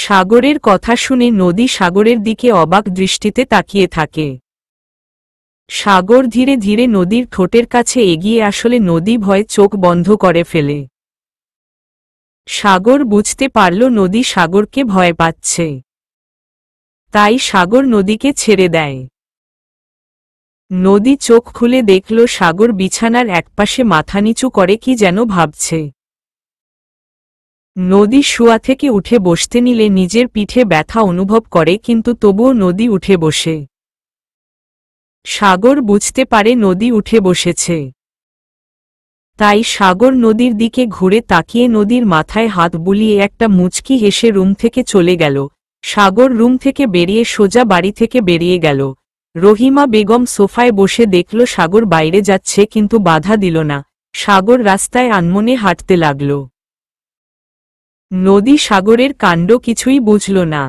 সাগরের কথা শুনে নদী সাগরের দিকে অবাক দৃষ্টিতে তাকিয়ে থাকে। সাগর ধীরে ধীরে নদীর ঠোঁটের কাছে এগিয়ে আসলে নদী ভয়ে চোখ বন্ধ করে ফেলে। সাগর বুঝতে পারল নদী সাগরকে ভয় পাচ্ছে। তাই সাগর নদীকে ছেড়ে দেয়। নদী চোখ খুলে দেখল সাগর বিছানার একপাশে মাথা নিচু করে কি যেন ভাবছে। নদী শুয়া থেকে উঠে বসতে নিলে নিজের পিঠে ব্যথা অনুভব করে, কিন্তু তবুও নদী উঠে বসে। সাগর বুঝতে পারে নদী উঠে বসেছে। তাই সাগর নদীর দিকে ঘুরে তাকিয়ে নদীর মাথায় হাত বুলিয়ে একটা মুচকি হেসে রুম থেকে চলে গেল। সাগর রুম থেকে বেরিয়ে সোজা বাড়ি থেকে বেরিয়ে গেল। রহিমা বেগম সোফায় বসে দেখল সাগর বাইরে যাচ্ছে, কিন্তু বাধা দিল না। সাগর রাস্তায় আনমনে হাঁটতে লাগল। নদী সাগরের কাণ্ড কিছুই বুঝল না।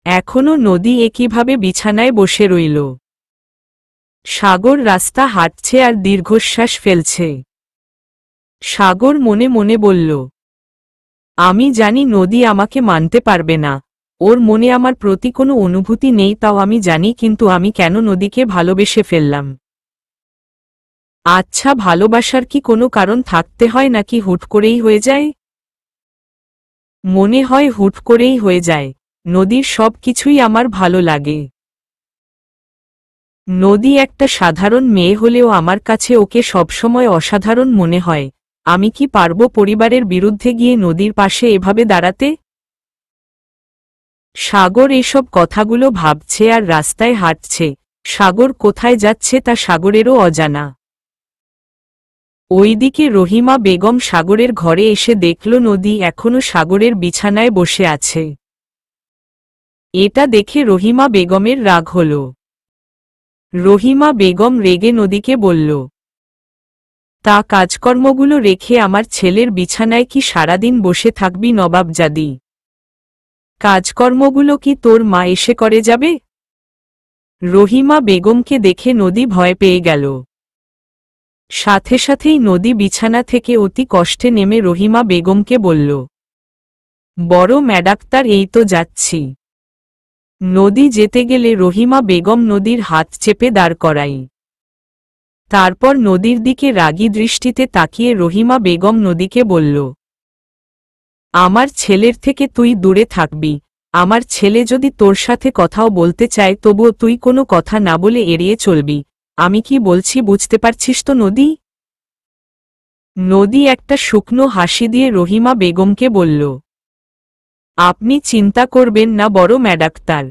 এখনো নদী একইভাবে বিছানায় বসে রইল। সাগর রাস্তা হাঁটছে আর দীর্ঘশ্বাস ফেলছে। সাগর মনে মনে বলল, আমি জানি নদী আমাকে মানতে পারবে না, ওর মনে আমার প্রতি কোনো অনুভূতি নেই, তাও আমি জানি, কিন্তু আমি কেন নদীকে ভালোবেসে ফেললাম? আচ্ছা, ভালোবাসার কি কোনো কারণ থাকতে হয় নাকি হুট করেই হয়ে যায়? মনে হয় হুট করেই হয়ে যায়। নদীর সব কিছুই আমার ভালো লাগে। নদী একটা সাধারণ মেয়ে হলেও আমার কাছে ওকে সবসময় অসাধারণ মনে হয়। আমি কি পারব পরিবারের বিরুদ্ধে গিয়ে নদীর পাশে এভাবে দাঁড়াতে? সাগর এসব কথাগুলো ভাবছে আর রাস্তায় হাঁটছে। সাগর কোথায় যাচ্ছে তা সাগরেরও অজানা। ওইদিকে রহিমা বেগম সাগরের ঘরে এসে দেখল নদী এখনো সাগরের বিছানায় বসে আছে। এটা দেখে রহিমা বেগমের রাগ হল। রহিমা বেগম রেগে নদীকে বলল, তা কাজকর্মগুলো রেখে আমার ছেলের বিছানায় কি সারাদিন বসে থাকবি নবাবজাদি? কাজকর্মগুলো কি তোর মা এসে করে যাবে? রহিমা বেগমকে দেখে নদী ভয় পেয়ে গেল। সাথে সাথেই নদী বিছানা থেকে অতি কষ্টে নেমে রহিমা বেগমকে বলল, বড় ম্যাডাক্তার, এই তো যাচ্ছি। নদী যেতে গেলে রহিমা বেগম নদীর হাত চেপে দাঁড় করাই। তারপর নদীর দিকে রাগী দৃষ্টিতে তাকিয়ে রহিমা বেগম নদীকে বলল, আমার ছেলের থেকে তুই দূরে থাকবি। আমার ছেলে যদি তোর সাথে কথাও বলতে চায় তবুও তুই কোনো কথা না বলে এড়িয়ে চলবি। আমি কি বলছি বুঝতে পারছিস তো নদী? নদী একটা শুকনো হাসি দিয়ে রহিমা বেগমকে বলল, আপনি চিন্তা করবেন না বড় ম্যাডাক্তার।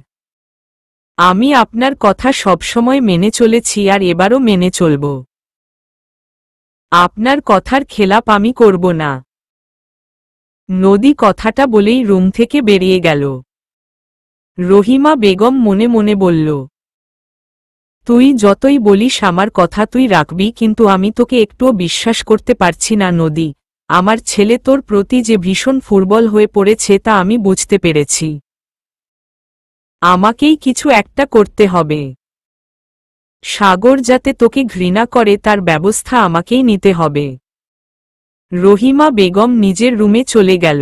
আমি আপনার কথা সবসময় মেনে চলেছি আর এবারও মেনে চলব। আপনার কথার খেলাপ আমি করব না। নদী কথাটা বলেই রুম থেকে বেরিয়ে গেল। রহিমা বেগম মনে মনে বলল, তুই যতই বলিস আমার কথা তুই রাখবি, কিন্তু আমি তোকে একটুও বিশ্বাস করতে পারছি না নদী। আমার ছেলে তোর প্রতি যে ভীষণ ফুটবল হয়ে পড়েছে তা আমি বুঝতে পেরেছি। আমাকেই কিছু একটা করতে হবে। সাগর যাতে তোকে ঘৃণা করে তার ব্যবস্থা আমাকেই নিতে হবে। রহিমা বেগম নিজের রুমে চলে গেল।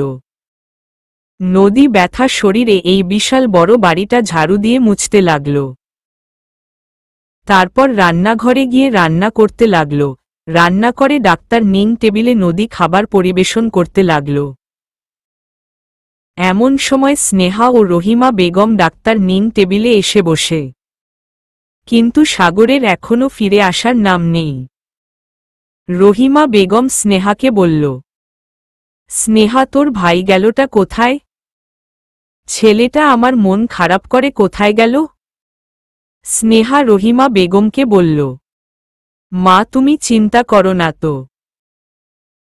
নদী ব্যথা শরীরে এই বিশাল বড় বাড়িটা ঝাড়ু দিয়ে মুছতে লাগল। তারপর রান্নাঘরে গিয়ে রান্না করতে লাগল। রান্না করে ডাক্তার নিং টেবিলে নদী খাবার পরিবেশন করতে লাগল। এমন সময় স্নেহা ও রহিমা বেগম ডাক্তার নিং টেবিলে এসে বসে। কিন্তু সাগরের এখনো ফিরে আসার নাম নেই। রহিমা বেগম স্নেহাকে বলল, স্নেহা, তোর ভাই গেলটা কোথায়? ছেলেটা আমার মন খারাপ করে কোথায় গেল? স্নেহা রহিমা বেগমকে বলল, মা তুমি চিন্তা করো না তো।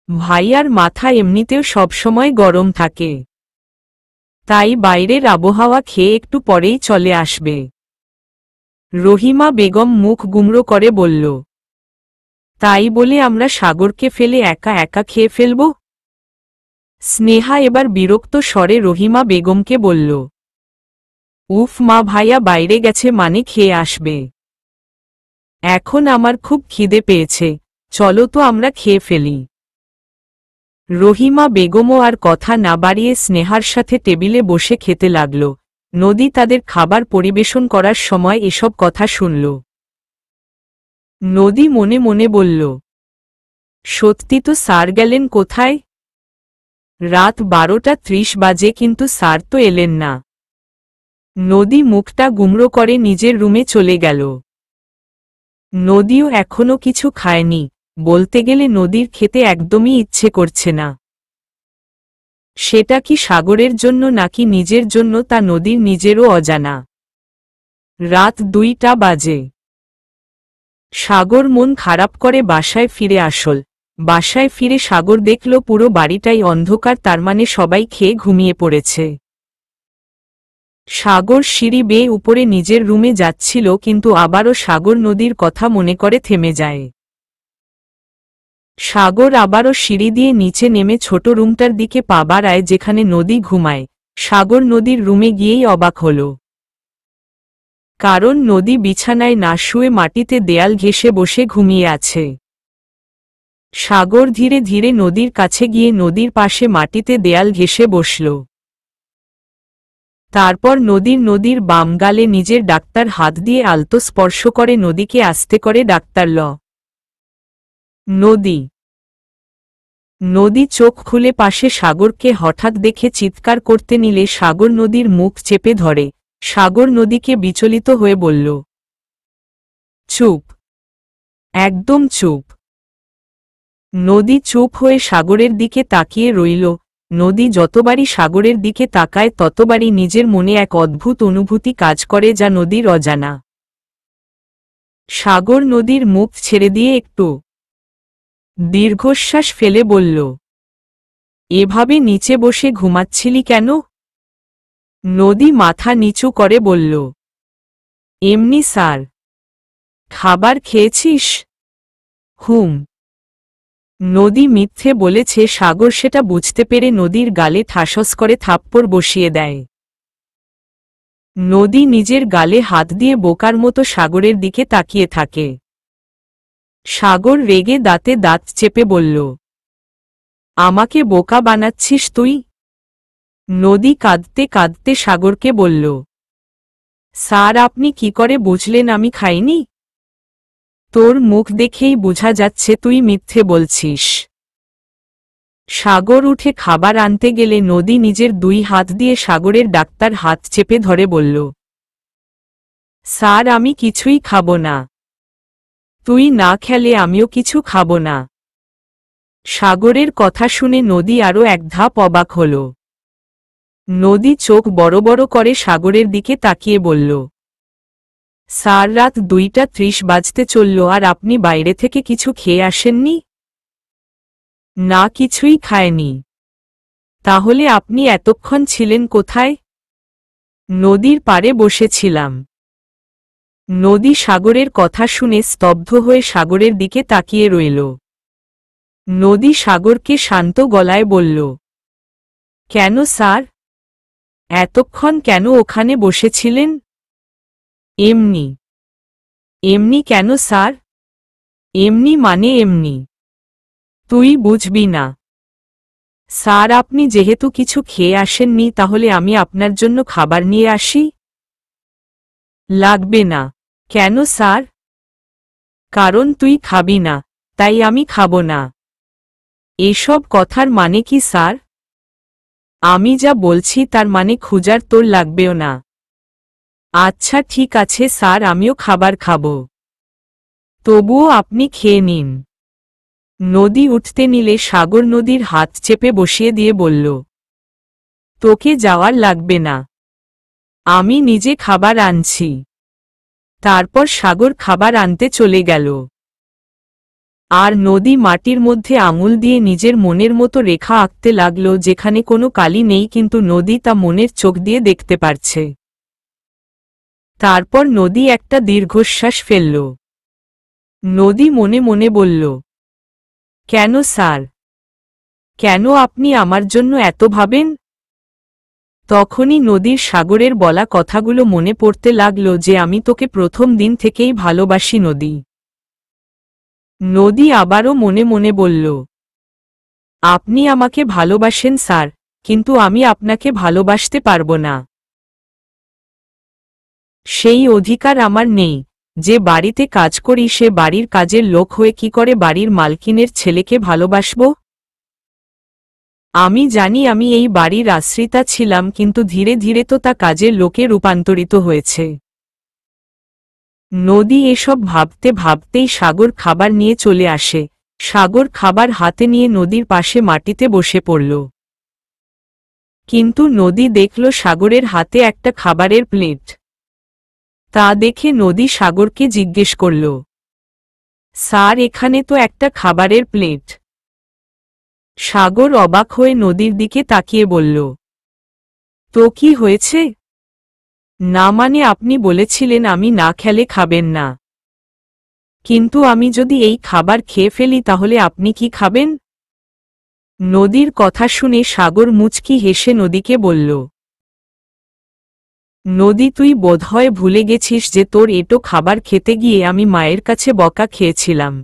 ভাইয়ার মাথা এমনিতেও সবসময় গরম থাকে, তাই বাইরের আবহাওয়া খেয়ে একটু পরেই চলে আসবে। রহিমা বেগম মুখ গুমড়ো করে বলল, তাই বলে আমরা সাগরকে ফেলে একা একা খেয়ে ফেলব? স্নেহা এবার বিরক্ত স্বরে রহিমা বেগমকে বলল, উফ মা, ভাইয়া বাইরে গেছে মানে খেয়ে আসবে। এখন আমার খুব খিদে পেয়েছে, চলো তো আমরা খেয়ে ফেলি। রহিমা বেগমও আর কথা না বাড়িয়ে স্নেহার সাথে টেবিলে বসে খেতে লাগল। নদী তাদের খাবার পরিবেশন করার সময় এসব কথা শুনল। নদী মনে মনে বলল, সত্যি তো স্যার গেলেন কোথায়? রাত 12:30 বাজে কিন্তু স্যার তো এলেন না। নদী মুখটা গুমড়ো করে নিজের রুমে চলে গেল। নদীও এখনো কিছু খায়নি, বলতে গেলে নদীর খেতে একদমই ইচ্ছে করছে না। সেটা কি সাগরের জন্য নাকি নিজের জন্য তা নদীর নিজেরও অজানা। রাত 2টা বাজে। সাগর মন খারাপ করে বাসায় ফিরে আসল। বাসায় ফিরে সাগর দেখল পুরো বাড়িটাই অন্ধকার, তার মানে সবাই খেয়ে ঘুমিয়ে পড়েছে। সাগর সিঁড়ি বেয়ে উপরে নিজের রুমে যাচ্ছিল, কিন্তু আবারও সাগর নদীর কথা মনে করে থেমে যায়। সাগর আবারও সিঁড়ি দিয়ে নিচে নেমে ছোট রুমটার দিকে পা বাড়ায় যেখানে নদী ঘুমায়। সাগর নদীর রুমে গিয়েই অবাক হল, কারণ নদী বিছানায় না শুয়ে মাটিতে দেয়াল ঘেঁষে বসে ঘুমিয়ে আছে। সাগর ধীরে ধীরে নদীর কাছে গিয়ে নদীর পাশে মাটিতে দেয়াল ঘেঁষে বসল। তারপর নদীর বাম গালে নিজের ডাক্তার হাত দিয়ে আলতো স্পর্শ করে নদীকে আস্তে করে ডাক্তার ল। নদী চোখ খুলে পাশে সাগরকে হঠাৎ দেখে চিৎকার করতে নিলে সাগর নদীর মুখ চেপে ধরে। সাগর নদীকে বিচলিত হয়ে বলল, চুপ, একদম চুপ। নদী চুপ হয়ে সাগরের দিকে তাকিয়ে রইল। নদী যতবারই সাগরের দিকে তাকায় ততবারই নিজের মনে এক অদ্ভুত অনুভূতি কাজ করে যা নদীর অজানা। সাগর নদীর মুখ ছেড়ে দিয়ে একটু দীর্ঘশ্বাস ফেলে বলল, এভাবে নিচে বসে ঘুমাচ্ছিলি কেন? নদী মাথা নিচু করে বলল, এমনি স্যার। খাবার খেয়েছিস? হুম। নদী মিথ্যে বলেছে। সাগর সেটা বুঝতে পেরে নদীর গালে ঠাসস করে থাপ্পড় বসিয়ে দেয়। নদী নিজের গালে হাত দিয়ে বোকার মতো সাগরের দিকে তাকিয়ে থাকে। সাগর রেগে দাঁতে দাঁত চেপে বলল, আমাকে বোকা বানাচ্ছিস তুই? নদী কাঁদতে কাঁদতে সাগরকে বলল, স্যার আপনি কি করে বুঝলেন আমি খাইনি? তোর মুখ দেখেই বোঝা যাচ্ছে তুই মিথ্যে বলছিস। সাগর উঠে খাবার আনতে গেলে নদী নিজের 2 হাত দিয়ে সাগরের ডাক্তার হাত চেপে ধরে বলল, স্যার আমি কিছুই খাব না। তুই না খেলে আমিও কিছু খাব না। সাগরের কথা শুনে নদী আরও এক ধাপ অবাক হল। নদী চোখ বড় বড় করে সাগরের দিকে তাকিয়ে বলল, স্যার রাত 2:30 বাজতে চলল আর আপনি বাইরে থেকে কিছু খেয়ে আসেননি? না, কিছুই খায়নি। তাহলে আপনি এতক্ষণ ছিলেন কোথায়? নদীর পাড়ে বসেছিলাম। নদী সাগরের কথা শুনে স্তব্ধ হয়ে সাগরের দিকে তাকিয়ে রইল। নদী সাগরকে শান্ত গলায় বলল, কেন স্যার? এতক্ষণ কেন ওখানে বসেছিলেন? এমনি। এমনি কেন স্যার? এমনি মানে এমনি। তুই বুঝবি না। স্যার আপনি যেহেতু কিছু খেয়ে আসেননি তাহলে আমি আপনার জন্য খাবার নিয়ে আসি? লাগবে না। কেন স্যার? কারণ তুই খাবি না, তাই আমি খাবো না। এসব কথার মানে কি স্যার? আমি যা বলছি তার মানে খুঁজার তোর লাগবেও না। আচ্ছা ঠিক আছে স্যার, আমিও খাবার খাবো। তবুও আপনি খেয়ে নিন। নদী উঠতে নিলে সাগর নদীর হাত চেপে বসিয়ে দিয়ে বলল, তোকে যাওয়ার লাগবে না, আমি নিজে খাবার আনছি। তারপর সাগর খাবার আনতে চলে গেল। আর নদী মাটির মধ্যে আঙুল দিয়ে নিজের মনের মতো রেখা আঁকতে লাগল, যেখানে কোনো কালি নেই, কিন্তু নদী তা মনের চোখ দিয়ে দেখতে পারছে। তারপর নদী একটা দীর্ঘশ্বাস ফেলল। নদী মনে মনে বলল, কেন স্যার? কেন আপনি আমার জন্য এত ভাবেন? তখনই নদীর সাগরের বলা কথাগুলো মনে পড়তে লাগল যে আমি তোকে প্রথম দিন থেকেই ভালোবাসি নদী। নদী আবারও মনে মনে বলল, আপনি আমাকে ভালোবাসেন স্যার, কিন্তু আমি আপনাকে ভালোবাসতে পারব না। সেই অধিকার আমার নেই। যে বাড়িতে কাজ করি সে বাড়ির কাজের লোক হয়ে কি করে বাড়ির মালকিনের ছেলেকে ভালোবাসব? আমি জানি আমি এই বাড়ির আশ্রিতা ছিলাম, কিন্তু ধীরে ধীরে তো তা কাজের লোকে রূপান্তরিত হয়েছে। নদী এসব ভাবতে ভাবতেই সাগর খাবার নিয়ে চলে আসে। সাগর খাবার হাতে নিয়ে নদীর পাশে মাটিতে বসে পড়ল। কিন্তু নদী দেখল সাগরের হাতে একটা খাবারের প্লেট। তা দেখে নদী সাগরকে জিজ্ঞেস করল, স্যার, এখানে তো একটা খাবারের প্লেট। সাগর অবাক হয়ে নদীর দিকে তাকিয়ে বলল, তো কি হয়েছে? না মানে আপনি বলেছিলেন আমি না খেলে খাবেন না। কিন্তু আমি যদি এই খাবার খেয়ে ফেলি তাহলে আপনি কি খাবেন? নদীর কথা শুনে সাগর মুচকি হেসে নদীকে বলল, নদী, তুই বোধহয় ভুলে গেছিস যে তোর এটো খাবার খেতে গিয়ে আমি মায়ের কাছে বকা খেয়েছিলাম।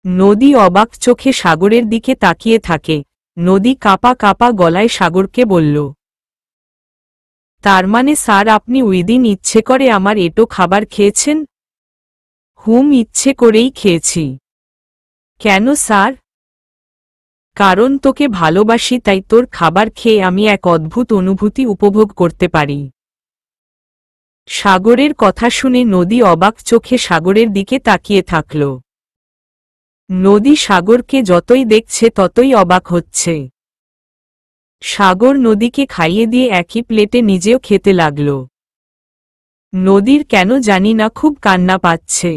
নদী অবাক চোখে সাগরের দিকে তাকিয়ে থাকে। নদী কাঁপা কাঁপা গলায় সাগরকে বলল, তার মানে স্যার আপনি ওইদিন ইচ্ছে করে আমার এটো খাবার খেয়েছেন? হুম, ইচ্ছে করেই খেয়েছি। কেন স্যার? কারণ তোকে ভালোবাসি, তাই তোর খাবার খেয়ে আমি এক অদ্ভুত অনুভূতি উপভোগ করতে পারি। সাগরের কথা শুনে নদী অবাক চোখে সাগরের দিকে তাকিয়ে থাকল। নদী সাগরকে যতই দেখছে ততই অবাক হচ্ছে। সাগর নদীকে খাইয়ে দিয়ে একই প্লেটে নিজেও খেতে লাগল। নদীর কেন জানি না খুব কান্না পাচ্ছে।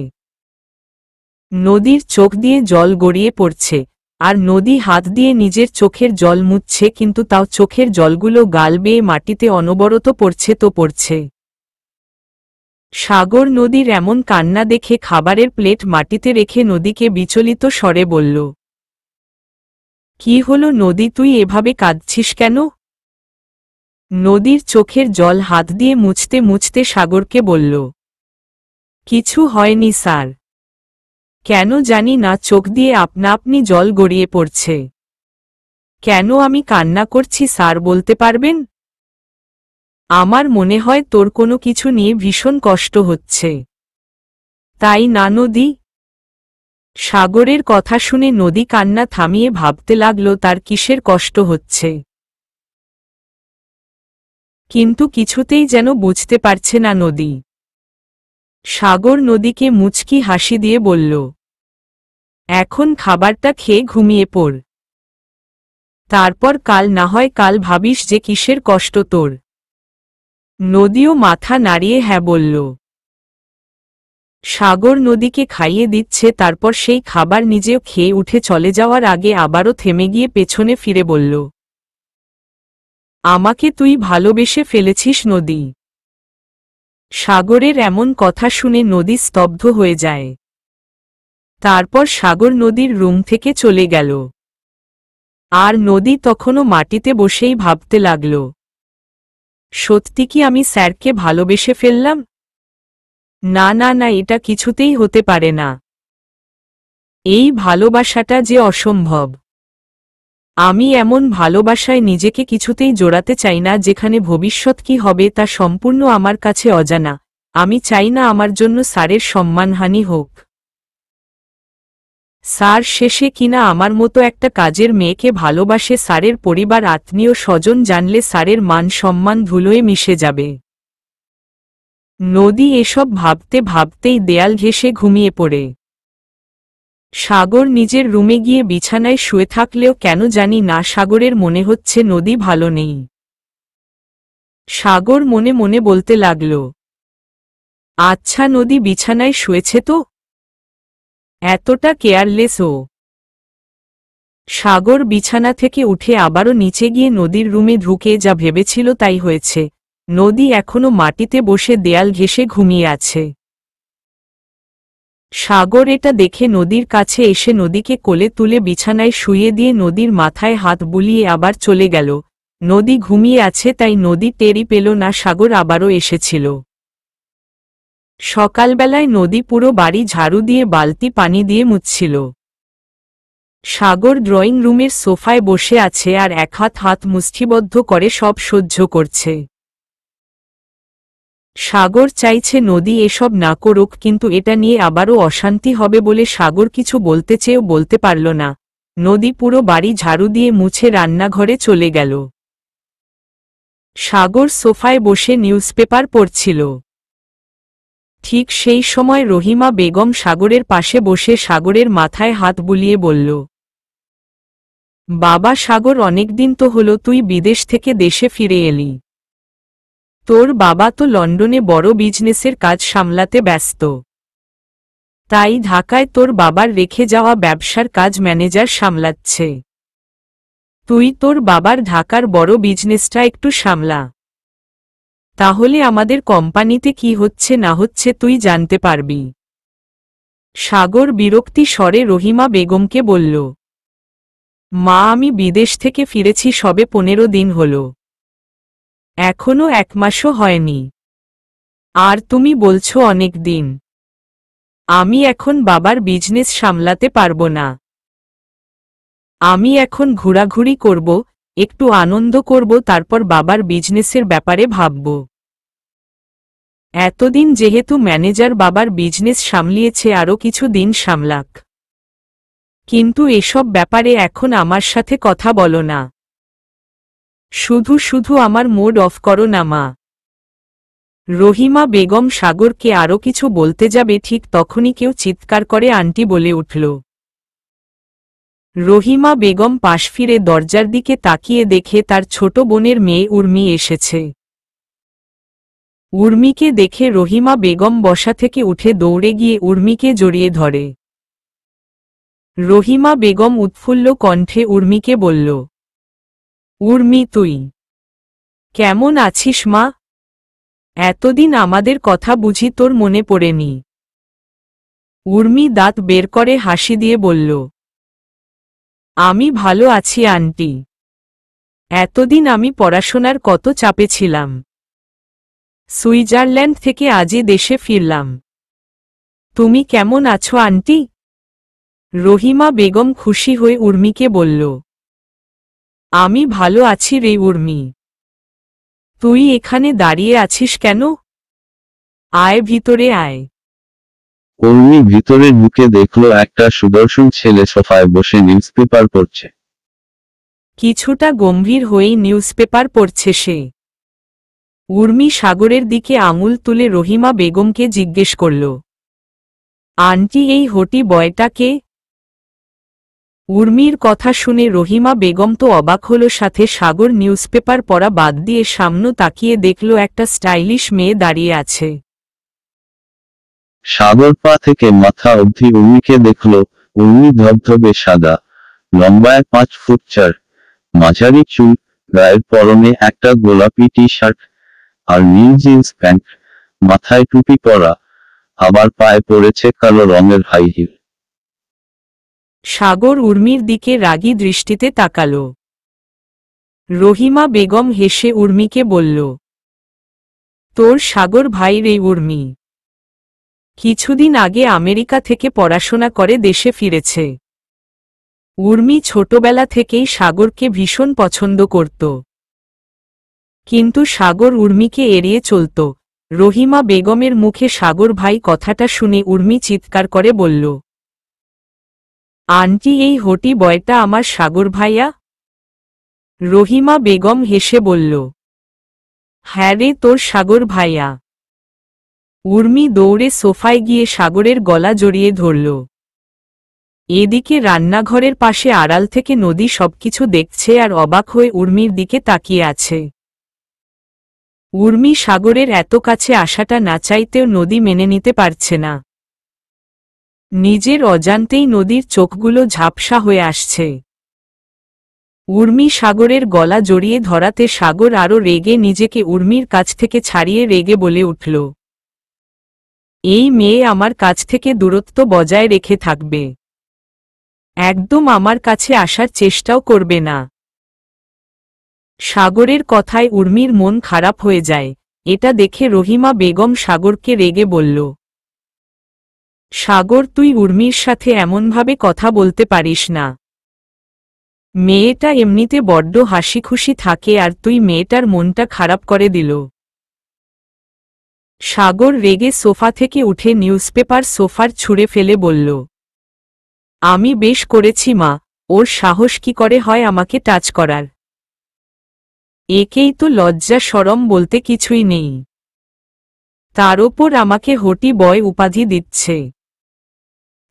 নদীর চোখ দিয়ে জল গড়িয়ে পড়ছে, আর নদী হাত দিয়ে নিজের চোখের জল মুছছে, কিন্তু তাও চোখের জলগুলো গাল বেয়ে মাটিতে অনবরত পড়ছে তো পড়ছে। সাগর নদীর এমন কান্না দেখে খাবারের প্লেট মাটিতে রেখে নদীকে বিচলিত স্বরে বলল, কি হলো নদী, তুই এভাবে কাঁদছিস কেন? নদীর চোখের জল হাত দিয়ে মুছতে মুছতে সাগরকে বলল, কিছু হয়নি স্যার। কেন জানি না চোখ দিয়ে আপনা আপনি জল গড়িয়ে পড়ছে। কেন আমি কান্না করছি স্যার বলতে পারবেন? আমার মনে হয় তোর কোনো কিছু নিয়ে ভীষণ কষ্ট হচ্ছে, তাই না নদী? সাগরের কথা শুনে নদী কান্না থামিয়ে ভাবতে লাগল তার কিসের কষ্ট হচ্ছে, কিন্তু কিছুতেই যেন বুঝতে পারছে না নদী। সাগর নদীকে মুচকি হাসি দিয়ে বলল, এখন খাবারটা খেয়ে ঘুমিয়ে পড়। তারপর কাল না হয় কাল ভাবিস যে কিসের কষ্ট তোর। নদীও মাথা নাড়িয়ে হ্যাঁ বলল। সাগর নদীকে খাইয়ে দিচ্ছে, তারপর সেই খাবার নিজেও খেয়ে উঠে চলে যাওয়ার আগে আবারও থেমে গিয়ে পেছনে ফিরে বলল, আমাকে তুই ভালোবেসে ফেলেছিস নদী। সাগরের এমন কথা শুনে নদী স্তব্ধ হয়ে যায়। তারপর সাগর নদীর রুম থেকে চলে গেল। আর নদী তখনও মাটিতে বসেই ভাবতে লাগল, সত্যি কি আমি স্যারকে ভালোবেসে ফেললাম? না না না, এটা কিছুতেই হতে পারে না। এই ভালোবাসাটা যে অসম্ভব। আমি এমন ভালোবাসায় নিজেকে কিছুতেই জড়াতে চাই না যেখানে ভবিষ্যৎ কি হবে তা সম্পূর্ণ আমার কাছে অজানা। আমি চাই না আমার জন্য স্যারের সম্মানহানি হোক। স্যার শেষে কিনা আমার মতো একটা কাজের মেয়েকে ভালোবাসে, স্যারের পরিবার আত্মীয় স্বজন জানলে স্যারের মান সম্মান ধুলোয় মিশে যাবে। নদী এসব ভাবতে ভাবতেই দেয়াল ঘেঁষে ঘুমিয়ে পড়ে। সাগর নিজের রুমে গিয়ে বিছানায় শুয়ে থাকলেও কেন জানি না সাগরের মনে হচ্ছে নদী ভালো নেই। সাগর মনে মনে বলতে লাগল, আচ্ছা নদী বিছানায় শুয়েছে তো? এতটা কেয়ারলেস ও। সাগর বিছানা থেকে উঠে আবারও নিচে গিয়ে নদীর রুমে ঢুকে যা ভেবেছিল তাই হয়েছে। নদী এখনো মাটিতে বসে দেয়াল ঘেঁষে ঘুমিয়ে আছে। সাগর এটা দেখে নদীর কাছে এসে নদীকে কোলে তুলে বিছানায় শুইয়ে দিয়ে নদীর মাথায় হাত বুলিয়ে আবার চলে গেল। নদী ঘুমিয়ে আছে তাই নদী টেরই পেল না সাগর আবারও এসেছিল। সকালবেলায় নদী পুরো বাড়ি ঝাড়ু দিয়ে বালতি পানি দিয়ে মুছছিল। সাগর ড্রয়িং রুমের সোফায় বসে আছে আর এক হাত মুষ্টিবদ্ধ করে সব সহ্য করছে। সাগর চাইছে নদী এসব না করুক, কিন্তু এটা নিয়ে আবারও অশান্তি হবে বলে সাগর কিছু বলতে চেয়েও বলতে পারল না। নদী পুরো বাড়ি ঝাড়ু দিয়ে মুছে রান্নাঘরে চলে গেল। সাগর সোফায় বসে নিউজপেপার পড়ছিল। ঠিক সেই সময় রহিমা বেগম সাগরের পাশে বসে সাগরের মাথায় হাত বুলিয়ে বলল, বাবা সাগর, অনেকদিন তো হলো তুই বিদেশ থেকে দেশে ফিরে এলি। তোর বাবা তো লন্ডনে বড় বিজনেসের কাজ সামলাতে ব্যস্ত, তাই ঢাকায় তোর বাবার রেখে যাওয়া ব্যবসার কাজ ম্যানেজার সামলাচ্ছে। তুই তোর বাবার ঢাকার বড় বিজনেসটা একটু সামলা, তাহলে আমাদের কোম্পানিতে কি হচ্ছে না হচ্ছে তুই জানতে পারবি। সাগর বিরক্তি স্বরে রহিমা বেগমকে বলল, মা, আমি বিদেশ থেকে ফিরেছি সবে 15 দিন হল, এখনো 1 মাসও হয়নি, আর তুমি বলছো অনেক দিন। আমি এখন বাবার বিজনেস সামলাতে পারবো না। আমি এখন ঘোরাঘুরি করব, একটু আনন্দ করব, তারপর বাবার বিজনেসের ব্যাপারে ভাবব। এতদিন যেহেতু ম্যানেজার বাবার বিজনেস সামলিয়েছে, আরও কিছু দিন সামলাক, কিন্তু এসব ব্যাপারে এখন আমার সাথে কথা বলো না। শুধু শুধু আমার মুড অফ করো না মা। রহিমা বেগম সাগরকে আরও কিছু বলতে যাবে, ঠিক তখনই কেউ চিৎকার করে আন্টি বলে উঠল। রহিমা বেগম পাশ ফিরে দরজার দিকে তাকিয়ে দেখে তার ছোট বোনের মেয়ে উর্মি এসেছে। উর্মিকে দেখে রহিমা বেগম বসা থেকে উঠে দৌড়ে গিয়ে উর্মিকে জড়িয়ে ধরে। রহিমা বেগম উৎফুল্ল কণ্ঠে উর্মিকে বলল, উর্মি, তুই কেমন আছিস মা? এতদিন আমাদের কথা বুঝি তোর মনে পড়েনি? উর্মি দাঁত বের করে হাসি দিয়ে বলল, আমি ভালো আছি আন্টি। এতদিন আমি পড়াশোনার কত চাপে ছিলাম, সুইজারল্যান্ড থেকে আজই দেশে ফিরলাম। তুমি কেমন আছো আন্টি? রহিমা বেগম খুশি হয়ে উর্মিকে বলল, আমি ভালো আছি রে উর্মি। তুই এখানে দাঁড়িয়ে আছিস কেন? আয়, ভিতরে আয়। উর্মি ভিতরে ঢুকে দেখলো একটা সুদর্শন ছেলে সোফায় বসে নিউজপেপার পড়ছে। কিছুটা গম্ভীর হয়েই নিউজপেপার পড়ছে সে। উর্মি সাগরের দিকে আঙুল তুলে রহিমা বেগমকে জিজ্ঞেস করল, আন্টি, এই হটি বয়টা কে? উর্মির কথা শুনে রহিমা বেগম তো অবাক হল, সাথে সাগর নিউজপেপার পড়া বাদ দিয়ে সামনে তাকিয়ে দেখল একটা স্টাইলিশ মেয়ে দাঁড়িয়ে আছে। সাগর পা থেকে মাথা অবধি উর্মিকে দেখল। উর্মি ধবধবে সাদা, লম্বায় 5 ফুট 4, মাঝারি চুল, গায়ের পরনে একটা গোলাপি টি শার্ট আর নীল জিন্স প্যান্ট, মাথায় টুপি পরা, আবার পায়ে পড়েছে কালো রঙের হাই হিল। সাগর উর্মির দিকে রাগী দৃষ্টিতে তাকাল। রহিমা বেগম হেসে উর্মিকে বলল, তোর সাগর ভাই রে উর্মি, কিছুদিন আগে আমেরিকা থেকে পড়াশোনা করে দেশে ফিরেছে। উর্মি ছোটবেলা থেকেই সাগরকে ভীষণ পছন্দ করত, কিন্তু সাগর উর্মিকে এড়িয়ে চলত। রহিমা বেগমের মুখে সাগর ভাই কথাটা শুনে উর্মি চিৎকার করে বলল, আন্টি, এই হটি বয়টা আমার সাগর ভাইয়া? রহিমা বেগম হেসে বলল, হ্যাঁ রে, তোর সাগর ভাইয়া। উর্মি দৌড়ে সোফায় গিয়ে সাগরের গলা জড়িয়ে ধরল। এদিকে রান্নাঘরের পাশে আড়াল থেকে নদী সবকিছু দেখছে আর অবাক হয়ে উর্মির দিকে তাকিয়ে আছে। উর্মি সাগরের এত কাছে আসাটা না চাইতেও নদী মেনে নিতে পারছে না। নিজের অজান্তেই নদীর চোখগুলো ঝাপসা হয়ে আসছে। উর্মি সাগরের গলা জড়িয়ে ধরাতে সাগর আরও রেগে নিজেকে উর্মির কাছ থেকে ছাড়িয়ে রেগে বলে উঠল, এই মেয়ে আমার কাছ থেকে দূরত্ব বজায় রেখে থাকবে, একদম আমার কাছে আসার চেষ্টাও করবে না। সাগরের কথায় উর্মির মন খারাপ হয়ে যায়। এটা দেখে রহিমা বেগম সাগরকে রেগে বলল, সাগর, তুই উর্মির সাথে এমনভাবে কথা বলতে পারিস না। মেয়েটা এমনিতে বড্ড হাসি খুশি থাকে আর তুই মেয়েটার মনটা খারাপ করে দিল। সাগর রেগে সোফা থেকে উঠে নিউজপেপার সোফার ছুঁড়ে ফেলে বলল, আমি বেশ করেছি মা, ওর সাহস কি করে হয় আমাকে টাচ করার? একেই তো লজ্জা শরম বলতে কিছুই নেই, তার ওপর আমাকে হটি বয় উপাধি দিচ্ছে।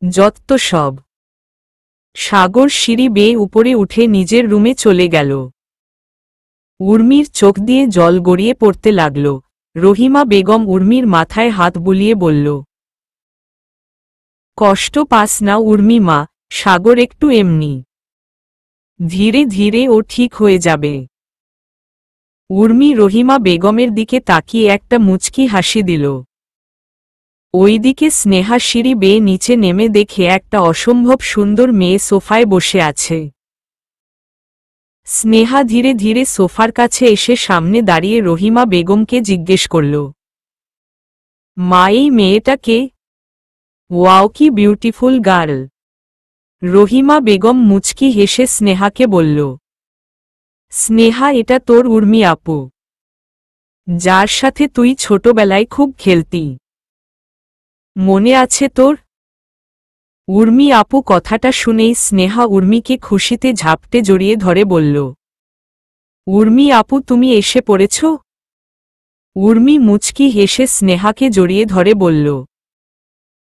যত্ত সব। সাগর সিঁড়ি বেয়ে উপরে উঠে নিজের রুমে চলে গেল। উর্মির চোখ দিয়ে জল গড়িয়ে পড়তে লাগল। রহিমা বেগম উর্মির মাথায় হাত বুলিয়ে বলল, কষ্ট পাস না উর্মি মা, সাগর একটু এমনি, ধীরে ধীরে ও ঠিক হয়ে যাবে। উর্মি রহিমা বেগমের দিকে তাকিয়ে একটা মুচকি হাসি দিল। ওইদিকে স্নেহা সিঁড়ি বেয়ে নিচে নেমে দেখে একটা অসম্ভব সুন্দর মেয়ে সোফায় বসে আছে। স্নেহা ধীরে ধীরে সোফার কাছে এসে সামনে দাঁড়িয়ে রহিমা বেগমকে জিজ্ঞেস করল, মা এই মেয়েটা কে? ওয়াও কি বিউটিফুল গার্ল। রহিমা বেগম মুচকি হেসে স্নেহাকে বলল, স্নেহা এটা তোর উর্মি আপু, যার সাথে তুই ছোটবেলায় খুব খেলতি, মনে আছে তোর? উর্মি আপু কথাটা শুনেই স্নেহা উর্মিকে খুশিতে ঝাপটে জড়িয়ে ধরে বলল, উর্মি আপু তুমি এসে পড়েছ? উর্মি মুচকি হেসে স্নেহাকে জড়িয়ে ধরে বলল,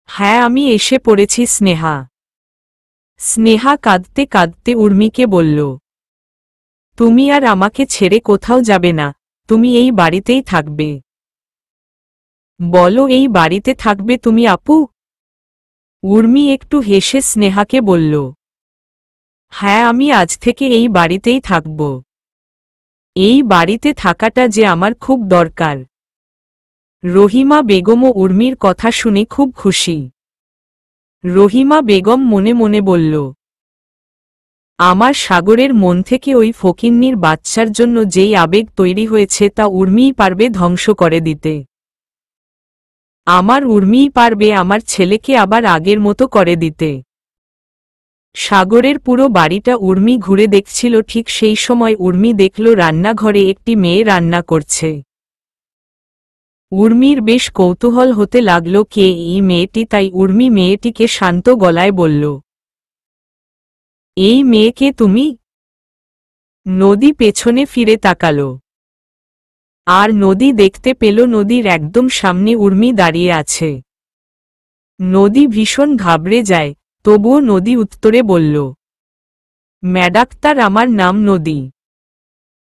হ্যাঁ আমি এসে পড়েছি স্নেহা। স্নেহা কাঁদতে কাঁদতে উর্মিকে বলল, তুমি আর আমাকে ছেড়ে কোথাও যাবে না, তুমি এই বাড়িতেই থাকবে। বলো এই বাড়িতে থাকবে তুমি আপু? উর্মি একটু হেসে স্নেহাকে বলল, হ্যাঁ আমি আজ থেকে এই বাড়িতেই থাকব। এই বাড়িতে থাকাটা যে আমার খুব দরকার। রহিমা বেগমও উর্মির কথা শুনে খুব খুশি। রহিমা বেগম মনে মনে বলল, আমার সাগরের মন থেকে ওই ফকিন্নির বাচ্চার জন্য যেই আবেগ তৈরি হয়েছে তা উর্মিই পারবে ধ্বংস করে দিতে। আমার উর্মিই পারবে আমার ছেলেকে আবার আগের মতো করে দিতে। সাগরের পুরো বাড়িটা উর্মি ঘুরে দেখছিল। ঠিক সেই সময় উর্মি দেখল রান্নাঘরে একটি মেয়ে রান্না করছে। উর্মির বেশ কৌতূহল হতে লাগল কে এই মেয়েটি, তাই উর্মি মেয়েটিকে শান্ত গলায় বলল, এই মেয়েকে তুমি? নদী পেছনে ফিরে তাকাল, আর নদী দেখতে পেল নদীর একদম সামনে উর্মি দাঁড়িয়ে আছে। নদী ভীষণ ঘাবড়ে যায়, তবুও নদী উত্তরে বলল, ম্যাডাক্তার আমার নাম নদী।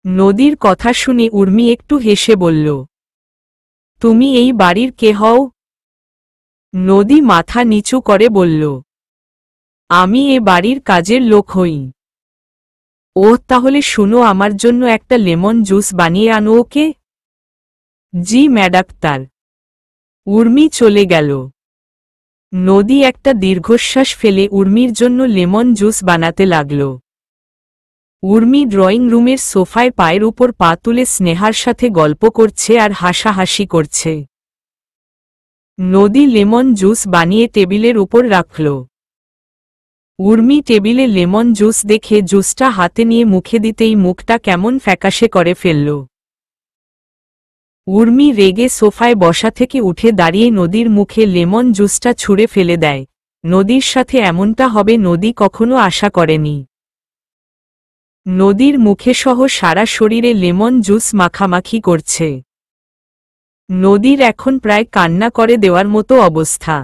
নদীর কথা শুনে উর্মি একটু হেসে বলল, তুমি এই বাড়ির কে হও? নদী মাথা নিচু করে বলল, আমি এ বাড়ির কাজের লোক হই। ওহ তাহলে শুনো, আমার জন্য একটা লেমন জুস বানিয়ে আনো ওকে। জি ম্যাডাক্তার। উর্মি চলে গেল। নদী একটা দীর্ঘশ্বাস ফেলে উর্মির জন্য লেমন জুস বানাতে লাগল। উর্মি ড্রয়িং রুমের সোফায় পায়ের উপর পা তুলে স্নেহার সাথে গল্প করছে আর হাসাহাসি করছে। নদী লেমন জুস বানিয়ে টেবিলের উপর রাখল। উর্মি টেবিলে লেমন জুস দেখে জুসটা হাতে নিয়ে মুখে দিতেই মুখটা কেমন ফ্যাকাশে করে ফেলল। উর্মি রেগে সোফায় বসা থেকে উঠে দাঁড়িয়ে নদীর মুখে লেমন জুসটা ছুঁড়ে ফেলে দেয়। নদীর সাথে এমনটা হবে নদী কখনো আশা করেনি। নদীর মুখে সহ সারা শরীরে লেমন জুস মাখামাখি করছে। নদীর এখন প্রায় কান্না করে দেওয়ার মতো অবস্থা।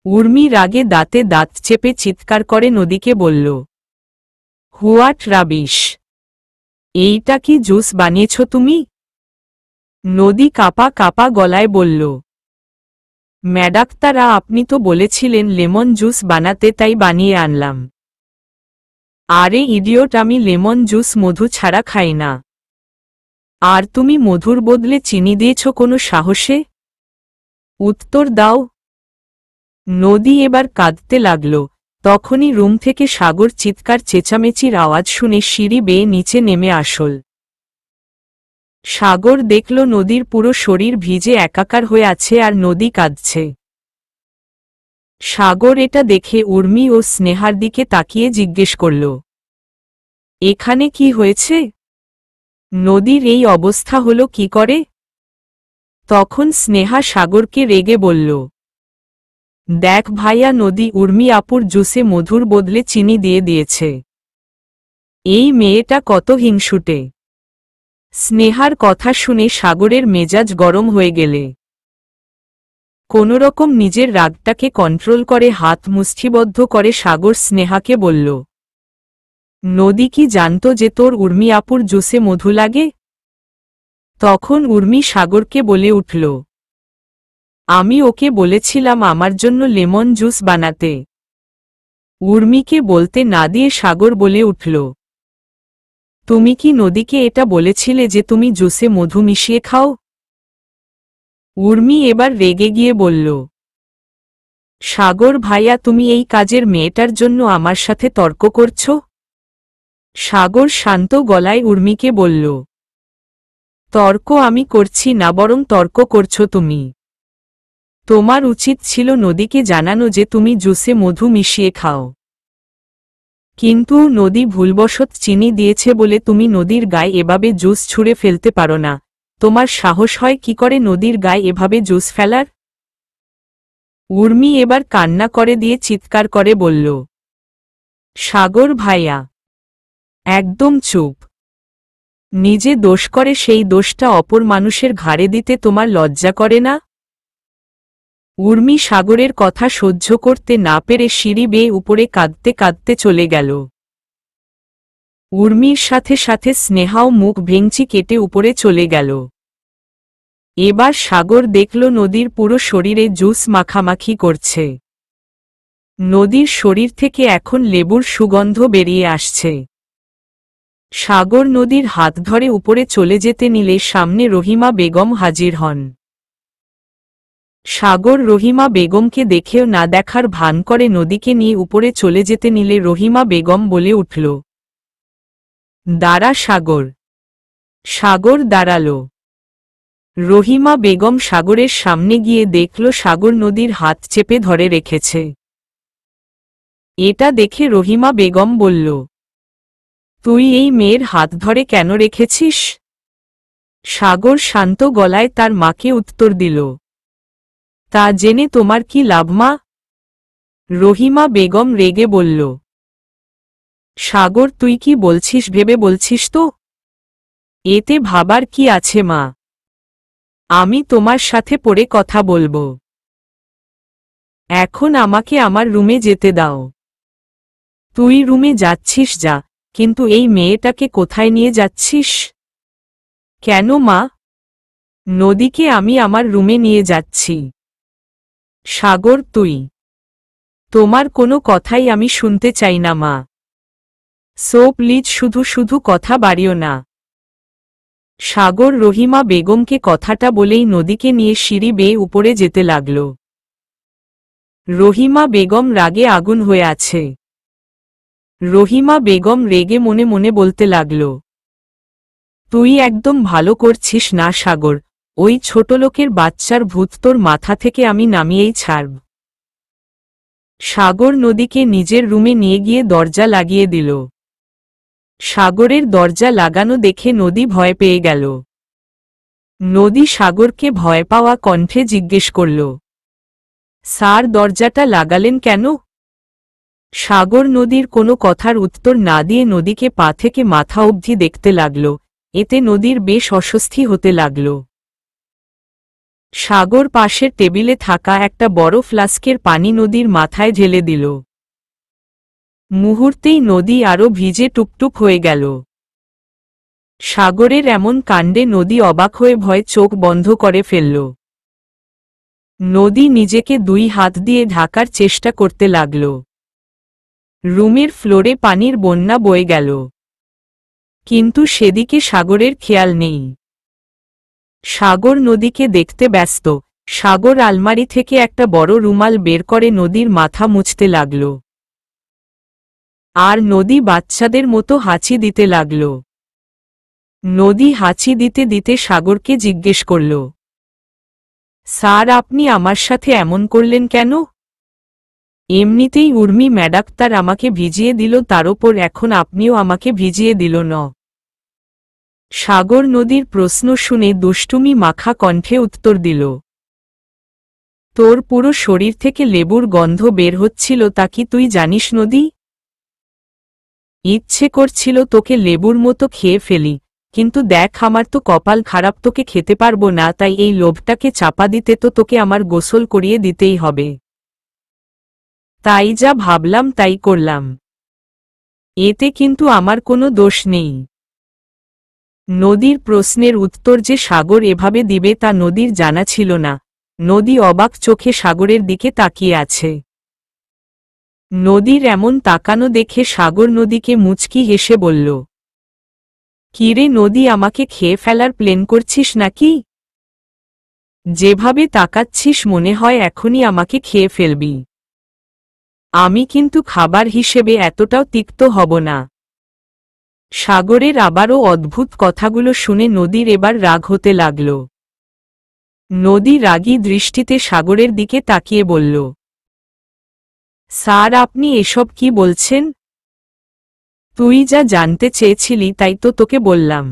উর্মি রাগে দাঁতে দাঁত চেপে চিৎকার করে নদীকে বলল, হোয়াট রাবিশ! এইটা কি জুস বানিয়েছ তুমি? নদী কাঁপা কাঁপা গলায় বলল, ম্যাডাক্তারা আপনি তো বলেছিলেন লেমন জুস বানাতে, তাই বানিয়ে আনলাম। আরে ইডিয়ট, আমি লেমন জুস মধু ছাড়া খাই না। আর তুমি মধুর বদলে চিনি দিয়েছ কোনো সাহসে? উত্তর দাও। নদী এবার কাঁদতে লাগল। তখনই রুম থেকে সাগর চিৎকার চেঁচামেচির আওয়াজ শুনে সিঁড়ি বেয়ে নিচে নেমে আসল। সাগর দেখল নদীর পুরো শরীর ভিজে একাকার হয়ে আছে আর নদী কাঁদছে। সাগর এটা দেখে উর্মি ও স্নেহার দিকে তাকিয়ে জিজ্ঞেস করল, এখানে কি হয়েছে? নদীর এই অবস্থা হলো কি করে? তখন স্নেহা সাগরকে রেগে বলল, দেখ ভাইয়া, নদী উর্মি আপুর জুসে মধুর বদলে চিনি দিয়ে দিয়েছে। এই মেয়েটা কত হিংসুটে। স্নেহার কথা শুনে সাগরের মেজাজ গরম হয়ে গেলে কোনোরকম নিজের রাগটাকে কন্ট্রোল করে হাত মুষ্টিবদ্ধ করে সাগর স্নেহাকে বলল, নদী কি জানতো যে তোর উর্মি আপুর জুসে মধু লাগে? তখন উর্মি সাগরকে বলে উঠল, আমি ওকে বলেছিলাম আমার জন্য লেমন জুস বানাতে। উর্মিকে বলতে না দিয়ে সাগর বলে উঠল, তুমি কি নদীকে এটা বলেছিলে যে তুমি জুসে মধু মিশিয়ে খাও? উর্মি এবার রেগে গিয়ে বলল, সাগর ভাইয়া, তুমি এই কাজের মেয়েটার জন্য আমার সাথে তর্ক করছ? সাগর শান্ত গলায় উর্মিকে বলল, তর্ক আমি করছি না, বরং তর্ক করছো তুমি। তোমার উচিত ছিল নদীকে জানানো যে তুমি জুসে মধু মিশিয়ে খাও। কিন্তু নদী ভুলবশত চিনি দিয়েছে বলে তুমি নদীর গায়ে এভাবে জুস ছুঁড়ে ফেলতে পারো না। তোমার সাহস হয় কি করে নদীর গায়ে এভাবে জুস ফেলার? উর্মি এবার কান্না করে দিয়ে চিৎকার করে বলল, সাগর ভাইয়া, একদম চুপ। নিজে দোষ করে সেই দোষটা অপর মানুষের ঘাড়ে দিতে তোমার লজ্জা করে না? উর্মি সাগরের কথা সহ্য করতে না পেরে সিঁড়ি বেয়ে উপরে কাঁদতে কাঁদতে চলে গেল। উর্মির সাথে সাথে স্নেহাও মুখ ভেঙচি কেটে উপরে চলে গেল। এবার সাগর দেখল নদীর পুরো শরীরে জুস মাখামাখি করছে। নদীর শরীর থেকে এখন লেবুর সুগন্ধ বেরিয়ে আসছে। সাগর নদীর হাত ধরে উপরে চলে যেতে নিলে সামনে রহিমা বেগম হাজির হন। সাগর রহিমা বেগমকে দেখেও না দেখার ভান করে নদীকে নিয়ে উপরে চলে যেতে নিলে রহিমা বেগম বলে উঠল, দাঁড়া সাগর। সাগর দাঁড়াল। রহিমা বেগম সাগরের সামনে গিয়ে দেখল সাগর নদীর হাত চেপে ধরে রেখেছে। এটা দেখে রহিমা বেগম বলল, তুই এই মেয়ের হাত ধরে কেন রেখেছিস? সাগর শান্ত গলায় তার মাকে উত্তর দিল, তা জেনে তোমার কি লাভ মা? রহিমা বেগম রেগে বলল, সাগর তুই কি বলছিস ভেবে বলছিস তো? এতে ভাবার কি আছে মা? আমি তোমার সাথে পরে কথা বলবো। এখন আমাকে আমার রুমে যেতে দাও। তুই রুমে যাচ্ছিস যা, কিন্তু এই মেয়েটাকে কোথায় নিয়ে যাচ্ছিস? কেন মা? নদীকে আমি আমার রুমে নিয়ে যাচ্ছি। সাগর তুই, তোমার কোনো কথাই আমি শুনতে চাই না মা। সো প্লিজ শুধু শুধু কথা বাড়িও না। সাগর রহিমা বেগমকে কথাটা বলেই নদীকে নিয়ে সিঁড়ি বেয়ে উপরে যেতে লাগল। রহিমা বেগম রাগে আগুন হয়ে আছে। রহিমা বেগম রেগে মনে মনে বলতে লাগল, তুই একদম ভালো করছিস না সাগর। ওই ছোটলোকের বাচ্চার ভূত তোর মাথা থেকে আমি নামিয়েই ছাড়ব। সাগর নদীকে নিজের রুমে নিয়ে গিয়ে দরজা লাগিয়ে দিল। সাগরের দরজা লাগানো দেখে নদী ভয় পেয়ে গেল। নদী সাগরকে ভয় পাওয়া কণ্ঠে জিজ্ঞেস করল, স্যার দরজাটা লাগালেন কেন? সাগর নদীর কোনো কথার উত্তর না দিয়ে নদীকে পা থেকে মাথা অবধি দেখতে লাগল। এতে নদীর বেশ অস্বস্তি হতে লাগল। সাগর পাশের টেবিলে থাকা একটা বড় ফ্লাস্কের পানি নদীর মাথায় ঢেলে দিল। মুহূর্তেই নদী আরো ভিজে টুকটুক হয়ে গেল। সাগরের এমন কাণ্ডে নদী অবাক হয়ে ভয়ে চোখ বন্ধ করে ফেলল। নদী নিজেকে দুই হাত দিয়ে ঢাকার চেষ্টা করতে লাগল। রুমের ফ্লোরে পানির বন্যা বয়ে গেল, কিন্তু সেদিকে সাগরের খেয়াল নেই। সাগর নদীকে দেখতে ব্যস্ত। সাগর আলমারি থেকে একটা বড় রুমাল বের করে নদীর মাথা মুছতে লাগল। আর নদী বাচ্চাদের মতো হাঁচি দিতে লাগল। নদী হাঁচি দিতে দিতে সাগরকে জিজ্ঞেস করল, স্যার আপনি আমার সাথে এমন করলেন কেন? এমনিতেই উর্মি ম্যাডাক্তার আমাকে ভিজিয়ে দিল, তার ওপর এখন আপনিও আমাকে ভিজিয়ে দিল ন। সাগর নদীর প্রশ্ন শুনে দুষ্টুমি মাখা কণ্ঠে উত্তর দিল, তোর পুরো শরীর থেকে লেবুর গন্ধ বের হচ্ছিল, তা কি তুই জানিস নদী? ইচ্ছে করছিল তোকে লেবুর মতো খেয়ে ফেলি, কিন্তু দেখ আমার তো কপাল খারাপ, তোকে খেতে পারবো না, তাই এই লোভটাকে চাপা দিতে তো তোকে আমার গোসল করিয়ে দিতেই হবে। তাই যা ভাবলাম তাই করলাম, এতে কিন্তু আমার কোনো দোষ নেই। নদীর প্রশ্নের উত্তর যে সাগর এভাবে দিবে তা নদীর জানা ছিল না। নদী অবাক চোখে সাগরের দিকে তাকিয়ে আছে। নদীর এমন তাকানো দেখে সাগর নদীকে মুচকি হেসে বলল, কিরে নদী, আমাকে খেয়ে ফেলার প্ল্যান করছিস নাকি? যেভাবে তাকাচ্ছিস মনে হয় এখনই আমাকে খেয়ে ফেলবি। আমি কিন্তু খাবার হিসেবে এতটাও তিক্ত হব না। সাগরের আবারও অদ্ভুত কথাগুলো শুনে নদীর এবার রাগ হতে লাগল। নদী রাগী দৃষ্টিতে সাগরের দিকে তাকিয়ে বলল, স্যার আপনি এসব কি বলছেন? তুই যা জানতে চেয়েছিলি তাই তো তোকে বললাম।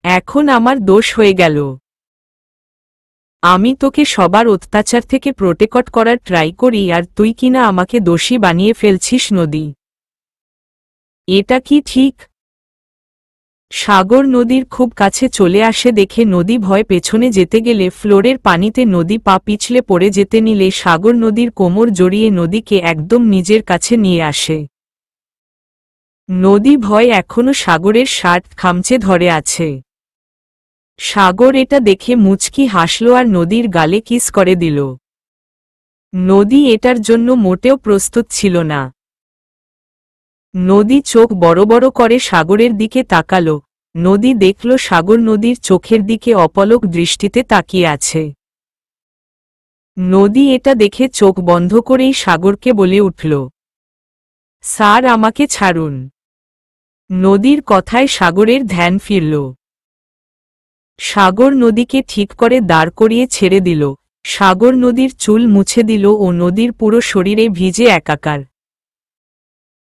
এখন আমার দোষ হয়ে গেল। আমি তোকে সবার অত্যাচার থেকে প্রোটেক্ট করার ট্রাই করি, আর তুই কিনা আমাকে দোষী বানিয়ে ফেলছিস নদী। এটা কি ঠিক? সাগর নদীর খুব কাছে চলে আসে দেখে নদী ভয় পেছনে যেতে গেলে ফ্লোরের পানিতে নদী পা পিছলে পড়ে যেতে নিলে সাগর নদীর কোমর জড়িয়ে নদীকে একদম নিজের কাছে নিয়ে আসে। নদী ভয় এখনো সাগরের শার্ট খামচে ধরে আছে। সাগর এটা দেখে মুচকি হাসল আর নদীর গালে কিস করে দিল। নদী এটার জন্য মোটেও প্রস্তুত ছিল না। নদী চোখ বড় বড় করে সাগরের দিকে তাকাল। নদী দেখল সাগর নদীর চোখের দিকে অপলক দৃষ্টিতে তাকিয়ে আছে। নদী এটা দেখে চোখ বন্ধ করেই সাগরকে বলে উঠল, স্যার আমাকে ছাড়ুন। নদীর কথায় সাগরের ধ্যান ফিরল। সাগর নদীকে ঠিক করে দাঁড় করিয়ে ছেড়ে দিল। সাগর নদীর চুল মুছে দিল ও নদীর পুরো শরীরে ভিজে একাকার।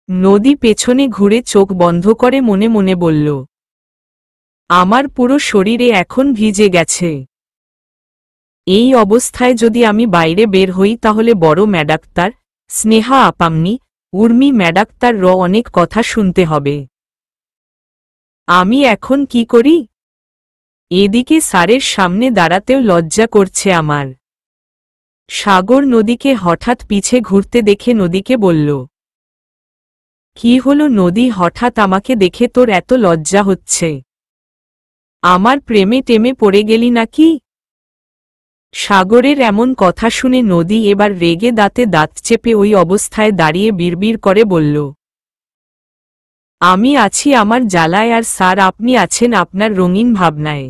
নদী পেছনে ঘুরে চোখ বন্ধ করে মনে মনে বলল, আমার পুরো শরীরে এখন ভিজে গেছে। এই অবস্থায় যদি আমি বাইরে বের হই তাহলে বড় ম্যাডাক্তার, স্নেহা আপামনি, উর্মি ম্যাডাক্তার অনেক কথা শুনতে হবে। আমি এখন কি করি? এদিকে স্যারের সামনে দাঁড়াতেও লজ্জা করছে আমার। সাগর নদীকে হঠাৎ পিছে ঘুরতে দেখে নদীকে বলল, কি হলো নদী, হঠাৎ আমাকে দেখে তোর এত লজ্জা হচ্ছে? আমার প্রেমে টেমে পড়ে গেলি নাকি? সাগরের এমন কথা শুনে নদী এবার রেগে দাঁতে দাঁত চেপে ওই অবস্থায় দাঁড়িয়ে বিড়বিড় করে বলল, আমি আছি আমার জ্বালায়, আর স্যার আপনি আছেন আপনার রঙিন ভাবনায়।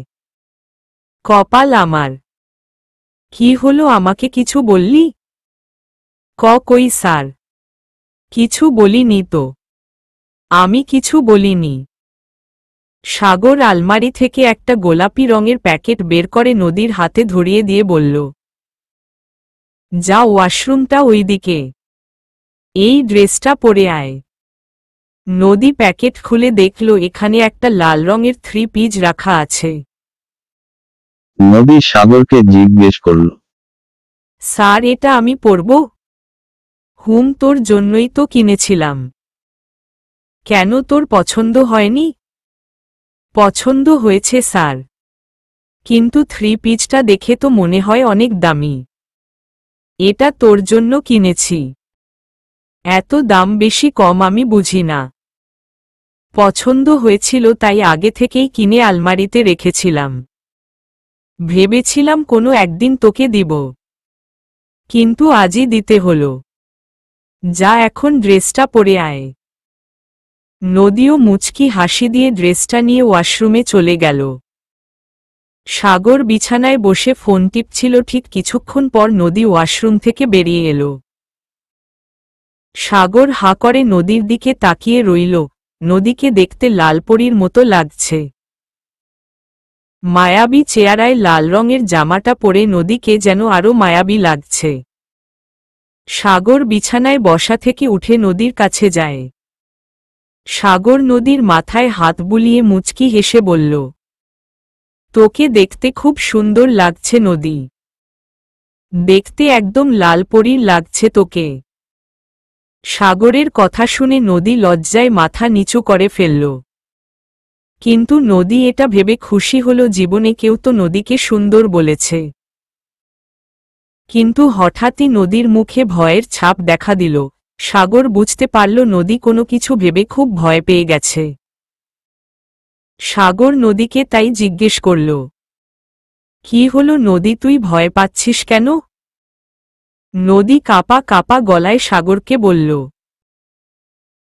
কপাল আমার। কি হলো, আমাকে কিছু বললি? কই স্যার, কিছু বলিনি তো। আমি কিছু বলিনি। সাগর আলমারি থেকে একটা গোলাপি রঙের প্যাকেট বের করে নদীর হাতে ধরিয়ে দিয়ে বলল, যা ওয়াশরুমটা ওইদিকে, এই ড্রেসটা পরে আয়। নদী প্যাকেট খুলে দেখল এখানে একটা লাল রঙের 3 পিস রাখা আছে। নদী সাগরকে জিজ্ঞেস করল, স্যার এটা আমি পরব? তোর জন্যই তো কিনেছিলাম। কেন, তোর পছন্দ হয়নি? পছন্দ হয়েছে স্যার, কিন্তু 3 পিসটা দেখে তো মনে হয় অনেক দামি। এটা তোর জন্য কিনেছি। এত দাম বেশি কম আমি বুঝি না। পছন্দ হয়েছিল তাই আগে থেকেই কিনে আলমারিতে রেখেছিলাম। ভেবেছিলাম কোনো একদিন তোকে দিব, কিন্তু আজই দিতে হলো। যা এখন ড্রেসটা পরে আয়। নদীও মুচকি হাসি দিয়ে ড্রেসটা নিয়ে ওয়াশরুমে চলে গেল। সাগর বিছানায় বসে ফোন টিপছিল, ঠিক কিছুক্ষণ পর নদী ওয়াশরুম থেকে বেরিয়ে এলো। সাগর হাঁ করে নদীর দিকে তাকিয়ে রইল। নদীকে দেখতে লালপরীর মতো লাগছে। মায়াবী চেহারায় লাল রঙের জামাটা পরে নদীকে যেন আরো মায়াবী লাগছে। সাগর বিছানায় বসা থেকে উঠে নদীর কাছে যায়। সাগর নদীর মাথায় হাত বুলিয়ে মুচকি হেসে বলল, তোকে দেখতে খুব সুন্দর লাগছে নদী। দেখতে একদম লাল পরীর লাগছে তোকে। সাগরের কথা শুনে নদী লজ্জায় মাথা নিচু করে ফেলল। কিন্তু নদী এটা ভেবে খুশি হল, জীবনে কেউ তো নদীকে সুন্দর বলেছে। কিন্তু হঠাৎই নদীর মুখে ভয়ের ছাপ দেখা দিল। সাগর বুঝতে পারল নদী কোনো কিছু ভেবে খুব ভয় পেয়ে গেছে। সাগর নদীকে তাই জিজ্ঞেস করল, কি হলো নদী, তুই ভয় পাচ্ছিস কেন? নদী কাঁপা কাঁপা গলায় সাগরকে বলল,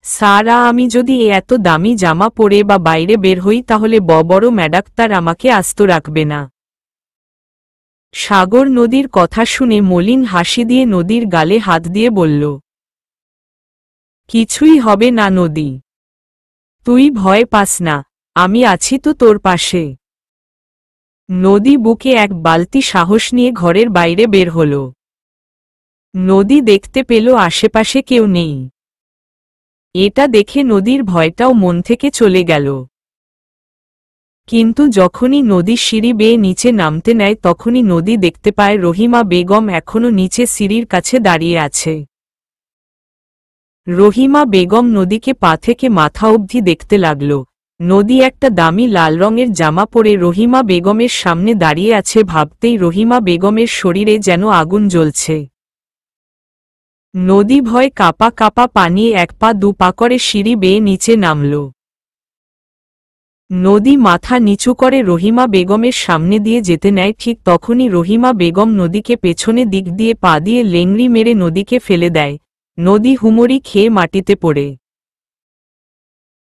সারা, আমি যদি এত দামি জামা পরে বা বাইরে বের হই তাহলে বড় ম্যাডাক্তার আমাকে আস্ত রাখবে না। সাগর নদীর কথা শুনে মলিন হাসি দিয়ে নদীর গালে হাত দিয়ে বলল, কিছুই হবে না নদী, তুই ভয় পাস না, আমি আছি তো তোর পাশে। নদী বুকে এক বালতি সাহস নিয়ে ঘরের বাইরে বের হল। নদী দেখতে পেল আশেপাশে কেউ নেই। এটা দেখে নদীর ভয়টাও মন থেকে চলে গেল। কিন্তু যখনই নদী সিঁড়ি বেয়ে নিচে নামতে নেয় তখনই নদী দেখতে পায় রহিমা বেগম এখনো নিচে সিঁড়ির কাছে দাঁড়িয়ে আছে। রহিমা বেগম নদীকে পা থেকে মাথা অবধি দেখতে লাগল। নদী একটা দামি লাল রঙের জামা পরে রহিমা বেগমের সামনে দাঁড়িয়ে আছে। ভাবতেই রহিমা বেগমের শরীরে যেন আগুন জ্বলছে। নদী ভয় কাঁপা কাঁপা পানিয়ে এক পা দু পা করে সিঁড়ি বেয়ে নিচে নামল। নদী মাথা নিচু করে রহিমা বেগমের সামনে দিয়ে যেতে নেয়। ঠিক তখনই রহিমা বেগম নদীকে পেছনে দিক দিয়ে পা দিয়ে লেংড়ি মেরে নদীকে ফেলে দেয়। নদী হুমড়ি খেয়ে মাটিতে পড়ে।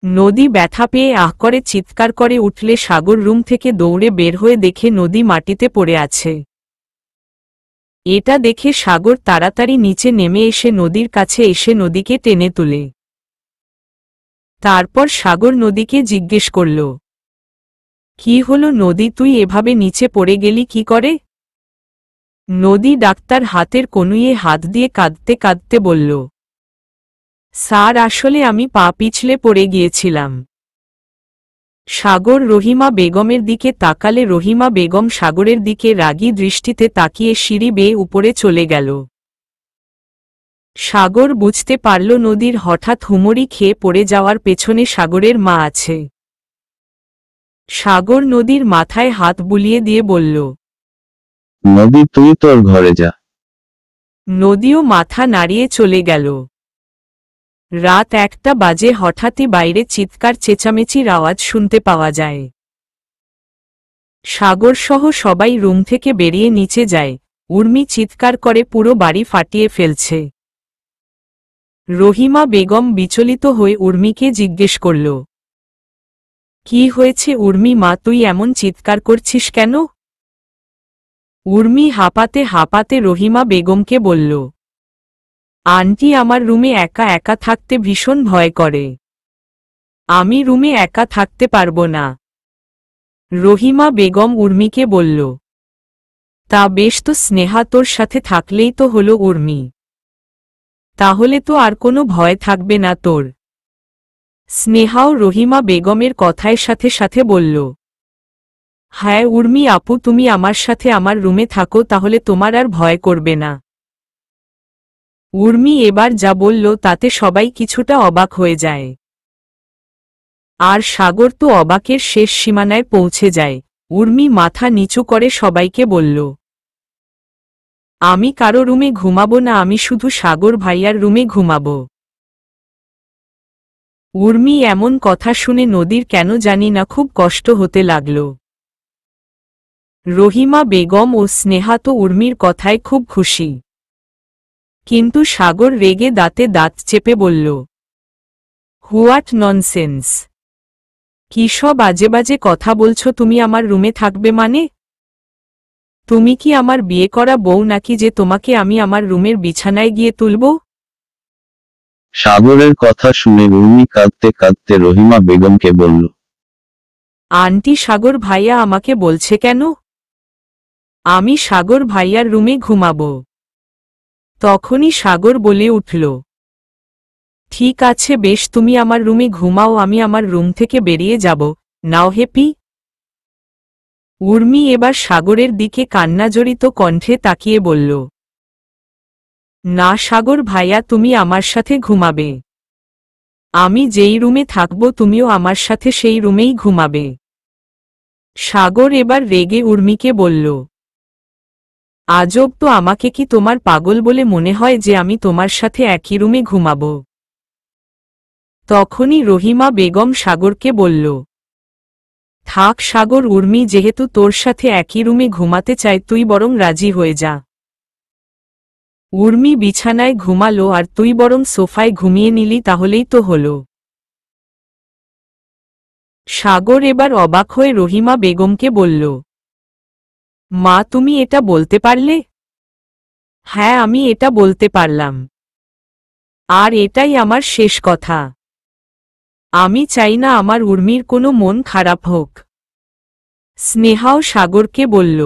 নদী ব্যথা পেয়ে আহ করে চিৎকার করে উঠলে সাগর রুম থেকে দৌড়ে বের হয়ে দেখে নদী মাটিতে পড়ে আছে। এটা দেখে সাগর তাড়াতাড়ি নিচে নেমে এসে নদীর কাছে এসে নদীকে টেনে তুলে। তারপর সাগর নদীকে জিজ্ঞেস করল, কি হলো নদী, তুই এভাবে নিচে পড়ে গেলি কি করে? নদী ডাক্তার হাতের কনুইয়ে হাত দিয়ে কাঁদতে কাঁদতে বলল, স্যার, আসলে আমি পা পিছলে পড়ে গিয়েছিলাম। সাগর রহিমা বেগমের দিকে তাকালে রহিমা বেগম সাগরের দিকে রাগী দৃষ্টিতে তাকিয়ে সিঁড়ি বেয়ে উপরে চলে গেল। সাগর বুঝতে পারল নদীর হঠাৎ হুমড়ি খেয়ে পড়ে যাওয়ার পেছনে সাগরের মা আছে। সাগর নদীর মাথায় হাত বুলিয়ে দিয়ে বলল, নদী, তুই তোর ঘরে যা। নদীও মাথা নাড়িয়ে চলে গেল। রাত 1টা বাজে হঠাৎই বাইরে চিৎকার চেঁচামেচির আওয়াজ শুনতে পাওয়া যায়। সাগর সহ সবাই রুম থেকে বেরিয়ে নিচে যায়। উর্মি চিৎকার করে পুরো বাড়ি ফাটিয়ে ফেলছে। রহিমা বেগম বিচলিত হয়ে উর্মিকে জিজ্ঞেস করল, কি হয়েছে উর্মি মা, তুই এমন চিৎকার করছিস কেন? উর্মি হাঁপাতে হাঁপাতে রহিমা বেগমকে বলল, আন্টি, আমার রুমে একা একা থাকতে ভীষণ ভয় করে। আমি রুমে একা থাকতে পারবো না। রহিমা বেগম উর্মিকে বলল, তা বেশ তো স্নেহা, তোর সাথে থাকলেই তো হলো উর্মি। তাহলে তো আর কোনো ভয় থাকবে না তোর। স্নেহাও রহিমা বেগমের কথায় সাথে সাথে বলল, হ্যাঁ উর্মি আপু, তুমি আমার সাথে আমার রুমে থাকো, তাহলে তোমার আর ভয় করবে না। উর্মি এবার যা বলল তাতে সবাই কিছুটা অবাক হয়ে যায়। আর সাগর তো অবাকের শেষ সীমানায় পৌঁছে যায়। উর্মি মাথা নিচু করে সবাইকে বলল, আমি কারো রুমে ঘুমাবো না, আমি শুধু সাগর ভাইয়ার রুমে ঘুমাবো। উর্মি এমন কথা শুনে নদীর কেন জানি না খুব কষ্ট হতে লাগল। রহিমা বেগম ও স্নেহা তো উর্মির কথায় খুব খুশি। কিন্তু সাগর রেগে দাঁতে দাঁত চেপে বলল, হোয়াট ননসেন্স! কি সব বাজে বাজে কথা বলছো তুমি? আমার রুমে থাকবে মানে? তুমি কি আমার বিয়ে করা বউ নাকি যে তোমাকে আমি আমার রুমের বিছানায় গিয়ে তুলব? সাগরের কথা শুনে উর্মি কাঁদতে কাঁদতে রহিমা বেগমকে বলল, আন্টি, সাগর ভাইয়া আমাকে বলছে কেন? আমি সাগর ভাইয়ার রুমে ঘুমাবো। তখনই সাগর বলে উঠল, ঠিক আছে বেশ, তুমি আমার রুমে ঘুমাও, আমি আমার রুম থেকে বেরিয়ে যাব, নাও হেপি। উর্মি এবার সাগরের দিকে কান্নাজড়িত কণ্ঠে তাকিয়ে বলল, না সাগর ভাইয়া, তুমি আমার সাথে ঘুমাবে। আমি যেই রুমে থাকব তুমিও আমার সাথে সেই রুমেই ঘুমাবে। সাগর এবার রেগে উর্মিকে বলল, আজব তো, আমাকে কি তোমার পাগল বলে মনে হয় যে আমি তোমার সাথে একই রুমে ঘুমাব? তখনই রহিমা বেগম সাগরকে বলল, থাক সাগর, উর্মি যেহেতু তোর সাথে একই রুমে ঘুমাতে চায় তুই বরং রাজি হয়ে যা। উর্মি বিছানায় ঘুমালো আর তুই বরং সোফায় ঘুমিয়ে নিলি, তাহলেই তো হলো। সাগর এবার অবাক হয়ে রহিমা বেগমকে বলল, মা তুমি এটা বলতে পারলে? হ্যাঁ, আমি এটা বলতে পারলাম, আর এটাই আমার শেষ কথা। আমি চাই না আমার উর্মির কোনো মন খারাপ হোক। স্নেহাও সাগরকে বলল,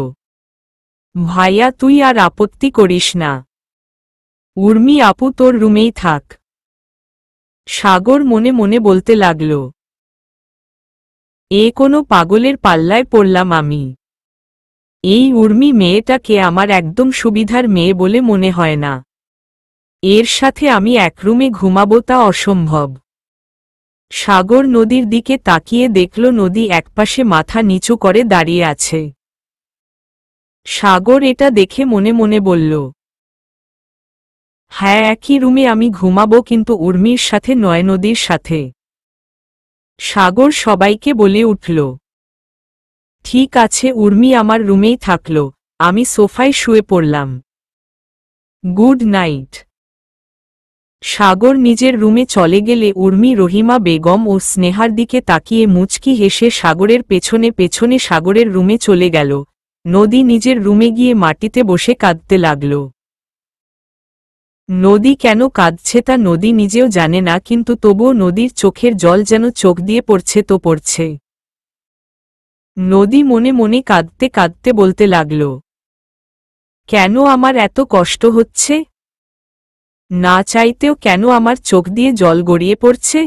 ভাইয়া তুই আর আপত্তি করিস না, উর্মি আপু তোর রুমেই থাক। সাগর মনে মনে বলতে লাগল, এ কোনো পাগলের পাল্লায় পড়লাম আমি। এই উর্মি মেয়েটাকে আমার একদম সুবিধার মেয়ে বলে মনে হয় না। এর সাথে আমি এক রুমে ঘুমাবো তা অসম্ভব। সাগর নদীর দিকে তাকিয়ে দেখল নদী একপাশে মাথা নিচু করে দাঁড়িয়ে আছে। সাগর এটা দেখে মনে মনে বলল, হ্যাঁ একই রুমে আমি ঘুমাবো, কিন্তু উর্মির সাথে নয়, নদীর সাথে। সাগর সবাইকে বলে উঠল, ঠিক আছে উর্মি আমার রুমেই থাকল, আমি সোফায় শুয়ে পড়লাম। Good night. সাগর নিজের রুমে চলে গেলে উর্মি রহিমা বেগম ও স্নেহার দিকে তাকিয়ে মুচকি হেসে সাগরের পেছনে পেছনে সাগরের রুমে চলে গেল। নদী নিজের রুমে গিয়ে মাটিতে বসে কাঁদতে লাগল। নদী কেন কাঁদছে তা নদী নিজেও জানে না, কিন্তু তবুও নদীর চোখের জল যেন চোখ দিয়ে পড়ছে তো পড়ছে। নদী মনে মনে কাঁদতে কাঁদতে বলতে লাগল, কেন আমার এত কষ্ট হচ্ছে? না চাইতেও কেন আমার চোখ দিয়ে জল গড়িয়ে পড়ছে?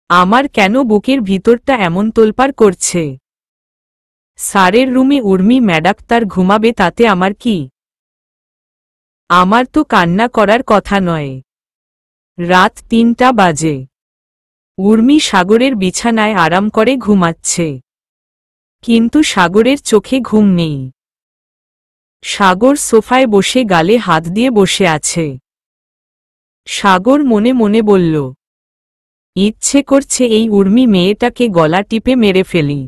আমার কেন বুকের ভিতরটা এমন তোলপাড় করছে? স্যারের রুমে উর্মি ম্যাডাক্তার ঘুমাবে, তাতে আমার কি? আমার তো কান্না করার কথা নয়। রাত ৩টা বাজে। উর্মি সাগরের বিছানায় আরাম করে ঘুমাচ্ছে, কিন্তু সাগরের চোখে ঘুম নেই। সাগর সোফায় বসে গালে হাত দিয়ে বসে আছে। সাগর মনে মনে বলল, ইচ্ছে করছে এই উর্মি মেয়েটাকে গলা টিপে মেরে ফেলি।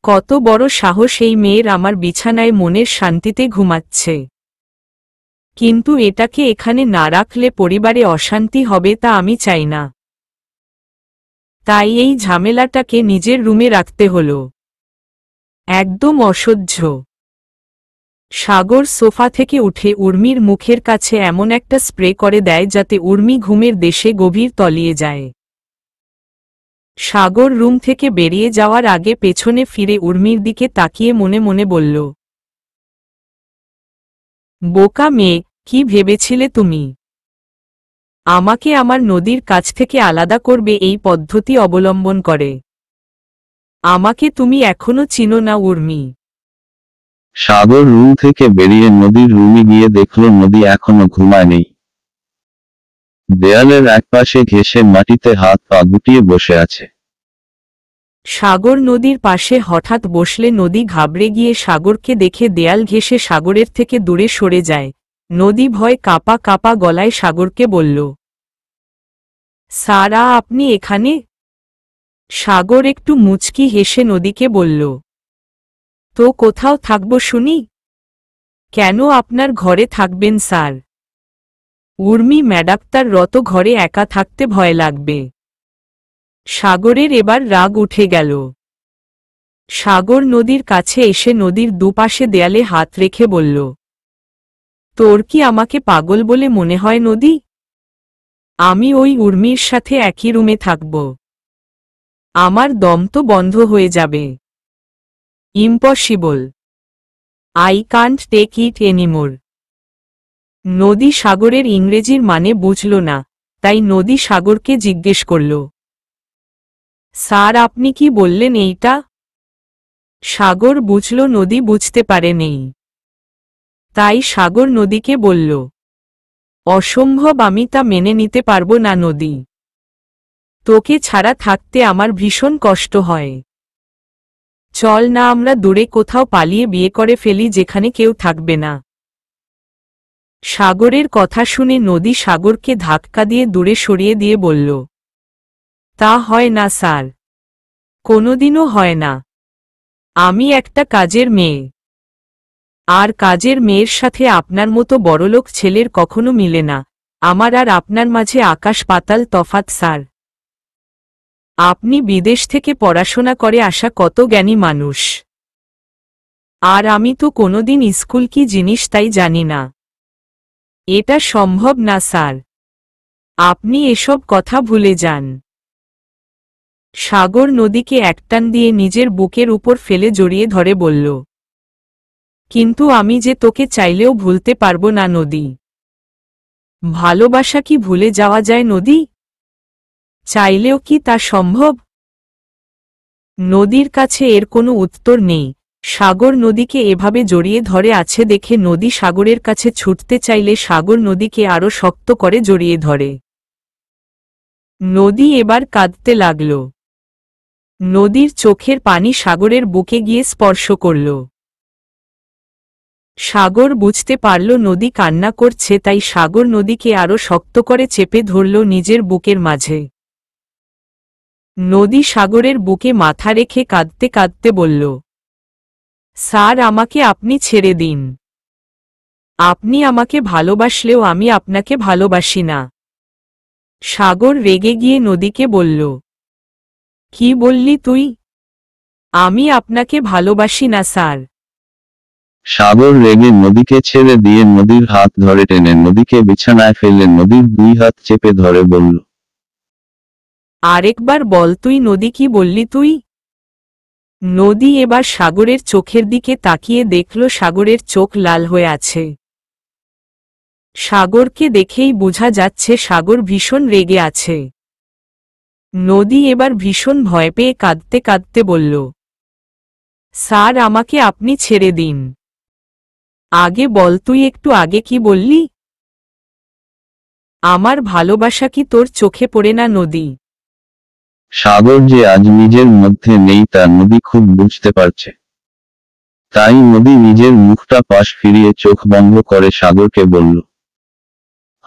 কত বড় সাহস এই মেয়ের আমার বিছানায় মনের শান্তিতে ঘুমাচ্ছে। কিন্তু এটাকে এখানে না রাখলে পরিবারে অশান্তি হবে, তা আমি চাই না। তাই এই ঝামেলাটাকে নিজের রুমে রাখতে হলো। একদম অসহ্য। সাগর সোফা থেকে উঠে উর্মির মুখের কাছে এমন একটা স্প্রে করে দেয় যাতে উর্মি ঘুমের দেশে গভীর তলিয়ে যায়। সাগর রুম থেকে বেরিয়ে যাওয়ার আগে পেছনে ফিরে উর্মির দিকে তাকিয়ে মনে মনে বলল, বোকা মেয়ে, কি ভেবেছিলে তুমি? আমাকে আমার নদীর কাছ থেকে আলাদা করবে এই পদ্ধতি অবলম্বন করে? আমাকে তুমি এখনো চিনো না উর্মি। সাগর রুম থেকে বেরিয়ে নদীর রুমে গিয়ে দেখল নদী এখনো ঘুমায়নি। দেয়ালের একপাশে ঘেঁষে মাটিতে হাত পা গুটিয়ে বসে আছে। সাগর নদীর পাশে হঠাৎ বসলে নদী ঘাবড়ে গিয়ে সাগরকে দেখে দেয়াল ঘেঁষে সাগরের থেকে দূরে সরে যায়। নদী ভয় কাঁপা কাঁপা গলায় সাগরকে বলল, সারা আপনি এখানে? সাগর একটু মুচকি হেসে নদীকে বলল, তো কোথাও থাকব শুনি? কেন আপনার ঘরে থাকবেন স্যার? উর্মি ম্যাডাক্তার রত ঘরে একা থাকতে ভয় লাগবে। সাগরের এবার রাগ উঠে গেল। সাগর নদীর কাছে এসে নদীর দুপাশে দেয়ালে হাত রেখে বলল, তোর কি আমাকে পাগল বলে মনে হয় নদী? আমি ওই উর্মির সাথে একই রুমে থাকব। আমার দম তো বন্ধ হয়ে যাবে। Impossible. I can't take it anymore. নদী সাগরের ইংরেজির মানে বুঝল না, তাই নদী সাগরকে জিজ্ঞেস করল, স্যার আপনি কি বললেন এইটা? সাগর বুঝল নদী বুঝতে পারেনি। তাই সাগর নদীকে বলল, অসম্ভব, আমি তা মেনে নিতে পারবো না নদী। তোকে ছাড়া থাকতে আমার ভীষণ কষ্ট হয়। চল না আমরা দূরে কোথাও পালিয়ে বিয়ে করে ফেলি যেখানে কেউ থাকবে না। সাগরের কথা শুনে নদী সাগরকে ধাক্কা দিয়ে দূরে সরিয়ে দিয়ে বলল, তা হয় না স্যার, কোনোদিনও হয় না। আমি একটা কাজের মেয়ে, আর কাজের মেয়ের সাথে আপনার মতো বড়লোক ছেলের কখনো মিলে না। আমার আর আপনার মাঝে আকাশ পাতাল তফাৎ স্যার। আপনি বিদেশ থেকে পড়াশোনা করে আসা কত জ্ঞানী মানুষ, আর আমি তো কোনোদিন স্কুল কি জিনিস তাই জানি না। এটা সম্ভব না স্যার, আপনি এসব কথা ভুলে যান। সাগর নদীকে একটান দিয়ে নিজের বুকের উপর ফেলে জড়িয়ে ধরে বলল, কিন্তু আমি যে তোকে চাইলেও ভুলতে পারবো না নদী। ভালোবাসা কি ভুলে যাওয়া যায় নদী? চাইলেও কি তা সম্ভব? নদীর কাছে এর কোনো উত্তর নেই। সাগর নদীকে এভাবে জড়িয়ে ধরে আছে দেখে নদী সাগরের কাছে ছুটতে চাইলে সাগর নদীকে আরো শক্ত করে জড়িয়ে ধরে। নদী এবার কাঁদতে লাগল। নদীর চোখের পানি সাগরের বুকে গিয়ে স্পর্শ করল। সাগর বুঝতে পারল নদী কান্না করছে, তাই সাগর নদীকে আরো শক্ত করে চেপে ধরল নিজের বুকের মাঝে। নদী সাগরের বুকে মাথা রেখে কাঁদতে কাঁদতে বলল, স্যার আমাকে আপনি ছেড়ে দিন। আপনি আমাকে ভালোবাসলেও আমি আপনাকে ভালোবাসি না। সাগর রেগে গিয়ে নদীকে বলল, কি বললি তুই? আমি আপনাকে ভালোবাসি না স্যার। সাগর রেগে নদীকে ছেড়ে দিয়ে নদীর হাত ধরে টেনে নদীকে বিছানায় ফেলে নদীর দুই হাত চেপে ধরে বলল, আরেকবার বল তুই নদী, কি বললি তুই? নদী এবার সাগরের চোখের দিকে তাকিয়ে দেখল সাগরের চোখ লাল হয়ে আছে। সাগরকে দেখেই বোঝা যাচ্ছে সাগর ভীষণ রেগে আছে। নদী এবার ভীষণ ভয় পেয়ে কাঁদতে কাঁদতে বলল, স্যার আমাকে আপনি ছেড়ে দিন। আগে বল তুই একটু আগে কি বললি? আমার ভালোবাসা কি তোর চোখে পড়ে না নদী? সাগর যে আজ নিজের মধ্যে নেই তা নদী খুব বুঝতে পারছে। তাই নদী নিজের মুখটা পাশ ফিরিয়ে চোখ বন্ধ করে সাগরকে বলল,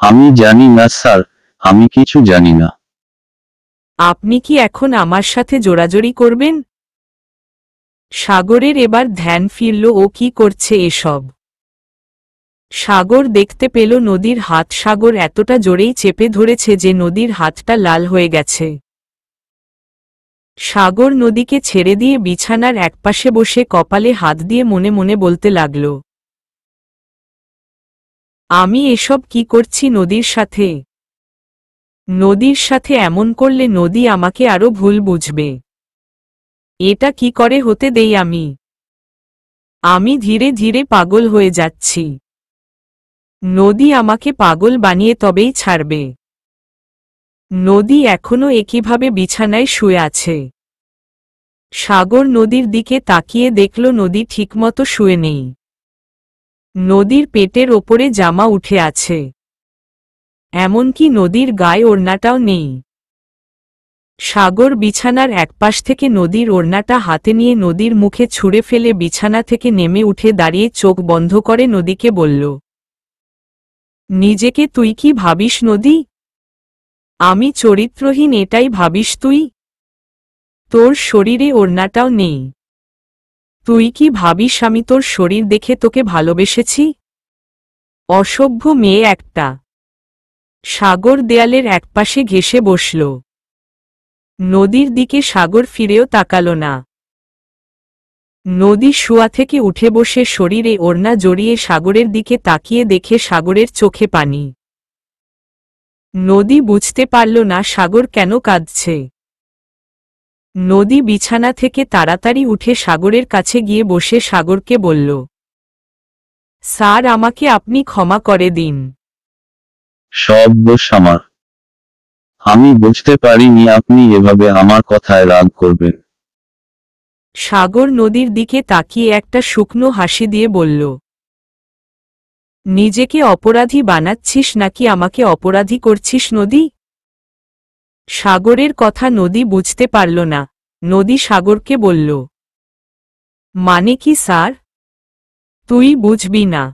আমি জানি না স্যার, আমি কিছু জানি না। আপনি কি এখন আমার সাথে জোড়াজড়ি করবেন? সাগরের এবার ধ্যান ফিরল ও কি করছে এসব। সাগর দেখতে পেল নদীর হাত সাগর এতটা জোরেই চেপে ধরেছে যে নদীর হাতটা লাল হয়ে গেছে। সাগর নদীকে ছেড়ে দিয়ে বিছানার একপাশে বসে কপালে হাত দিয়ে মনে মনে বলতে লাগল, আমি এসব কি করছি নদীর সাথে? নদীর সাথে এমন করলে নদী আমাকে আরো ভুল বুঝবে। এটা কি করে হতে দেই আমি? আমি ধীরে ধীরে পাগল হয়ে যাচ্ছি। নদী আমাকে পাগল বানিয়ে তবেই ছাড়বে। নদী এখনো একইভাবে বিছানায় শুয়ে আছে। সাগর নদীর দিকে তাকিয়ে দেখল নদী ঠিকমতো শুয়ে নেই। নদীর পেটের ওপরে জামা উঠে আছে, এমনকি নদীর গায়ে ওড়নাটাও নেই। সাগর বিছানার একপাশ থেকে নদীর ওড়নাটা হাতে নিয়ে নদীর মুখে ছুঁড়ে ফেলে বিছানা থেকে নেমে উঠে দাঁড়িয়ে চোখ বন্ধ করে নদীকে বলল, নিজেকে তুই কি ভাবিস নদী? আমি চরিত্রহীন এটাই ভাবিস তুই? তোর শরীরে ওড়নাটাও নেই। তুই কি ভাবিস আমি তোর শরীর দেখে তোকে ভালোবেসেছি? অসভ্য মেয়ে একটা। সাগর দেয়ালের একপাশে ঘেঁষে বসল। নদীর দিকে সাগর ফিরেও তাকাল না। নদী শুয়া থেকে উঠে বসে শরীরে ওড়না জড়িয়ে সাগরের দিকে তাকিয়ে দেখে সাগরের চোখে পানি। নদী বুঝতে পারল না সাগর কেন কাঁদছে। নদী বিছানা থেকে তাড়াতাড়ি উঠে সাগরের কাছে গিয়ে বসে সাগরকে বলল, স্যার, আমাকে আপনি ক্ষমা করে দিন। সব দোষ আমার। আমি বুঝতে পারিনি আপনি এভাবে আমার কথায় রাগ করবেন। সাগর নদীর দিকে তাকিয়ে একটা শুকনো হাসি দিয়ে বলল, নিজেকে অপরাধী বানাচ্ছিস নাকি আমাকে অপরাধী করছিস নদী? সাগরের কথা নদী বুঝতে পারল না। নদী সাগরকে বলল, মানে কি স্যার? তুই বুঝবি না।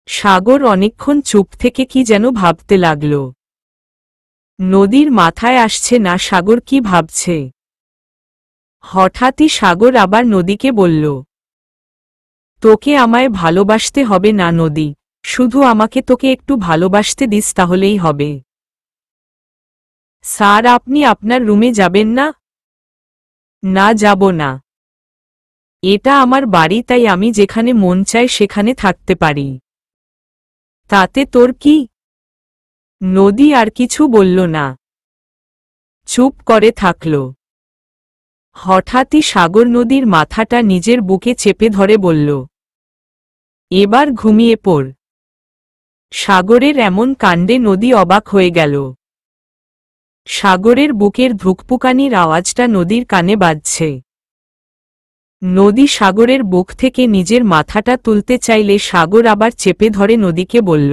সাগর অনেকক্ষণ চুপ থেকে কি যেন ভাবতে লাগল। নদীর মাথায় আসছে না সাগর কি ভাবছে। হঠাৎই সাগর আবার নদীকে বলল, তোকে আমায় ভালোবাসতে হবে না নদী, শুধু আমাকে তোকে একটু ভালোবাসতে দিস তাহলেই হবে। স্যার, আপনি আপনার রুমে যাবেন না? না, যাব না। এটা আমার বাড়ি, তাই আমি যেখানে মন চায় সেখানে থাকতে পারি। তাতে তোর কি? নদী আর কিছু বলল না, চুপ করে থাকল। হঠাৎই সাগর নদীর মাথাটা নিজের বুকে চেপে ধরে বলল, এবার ঘুমিয়ে পড়। সাগরের এমন কাণ্ডে নদী অবাক হয়ে গেল। সাগরের বুকের ধুকপুকানির আওয়াজটা নদীর কানে বাজছে। নদী সাগরের বুক থেকে নিজের মাথাটা তুলতে চাইলে সাগর আবার চেপে ধরে নদীকে বলল,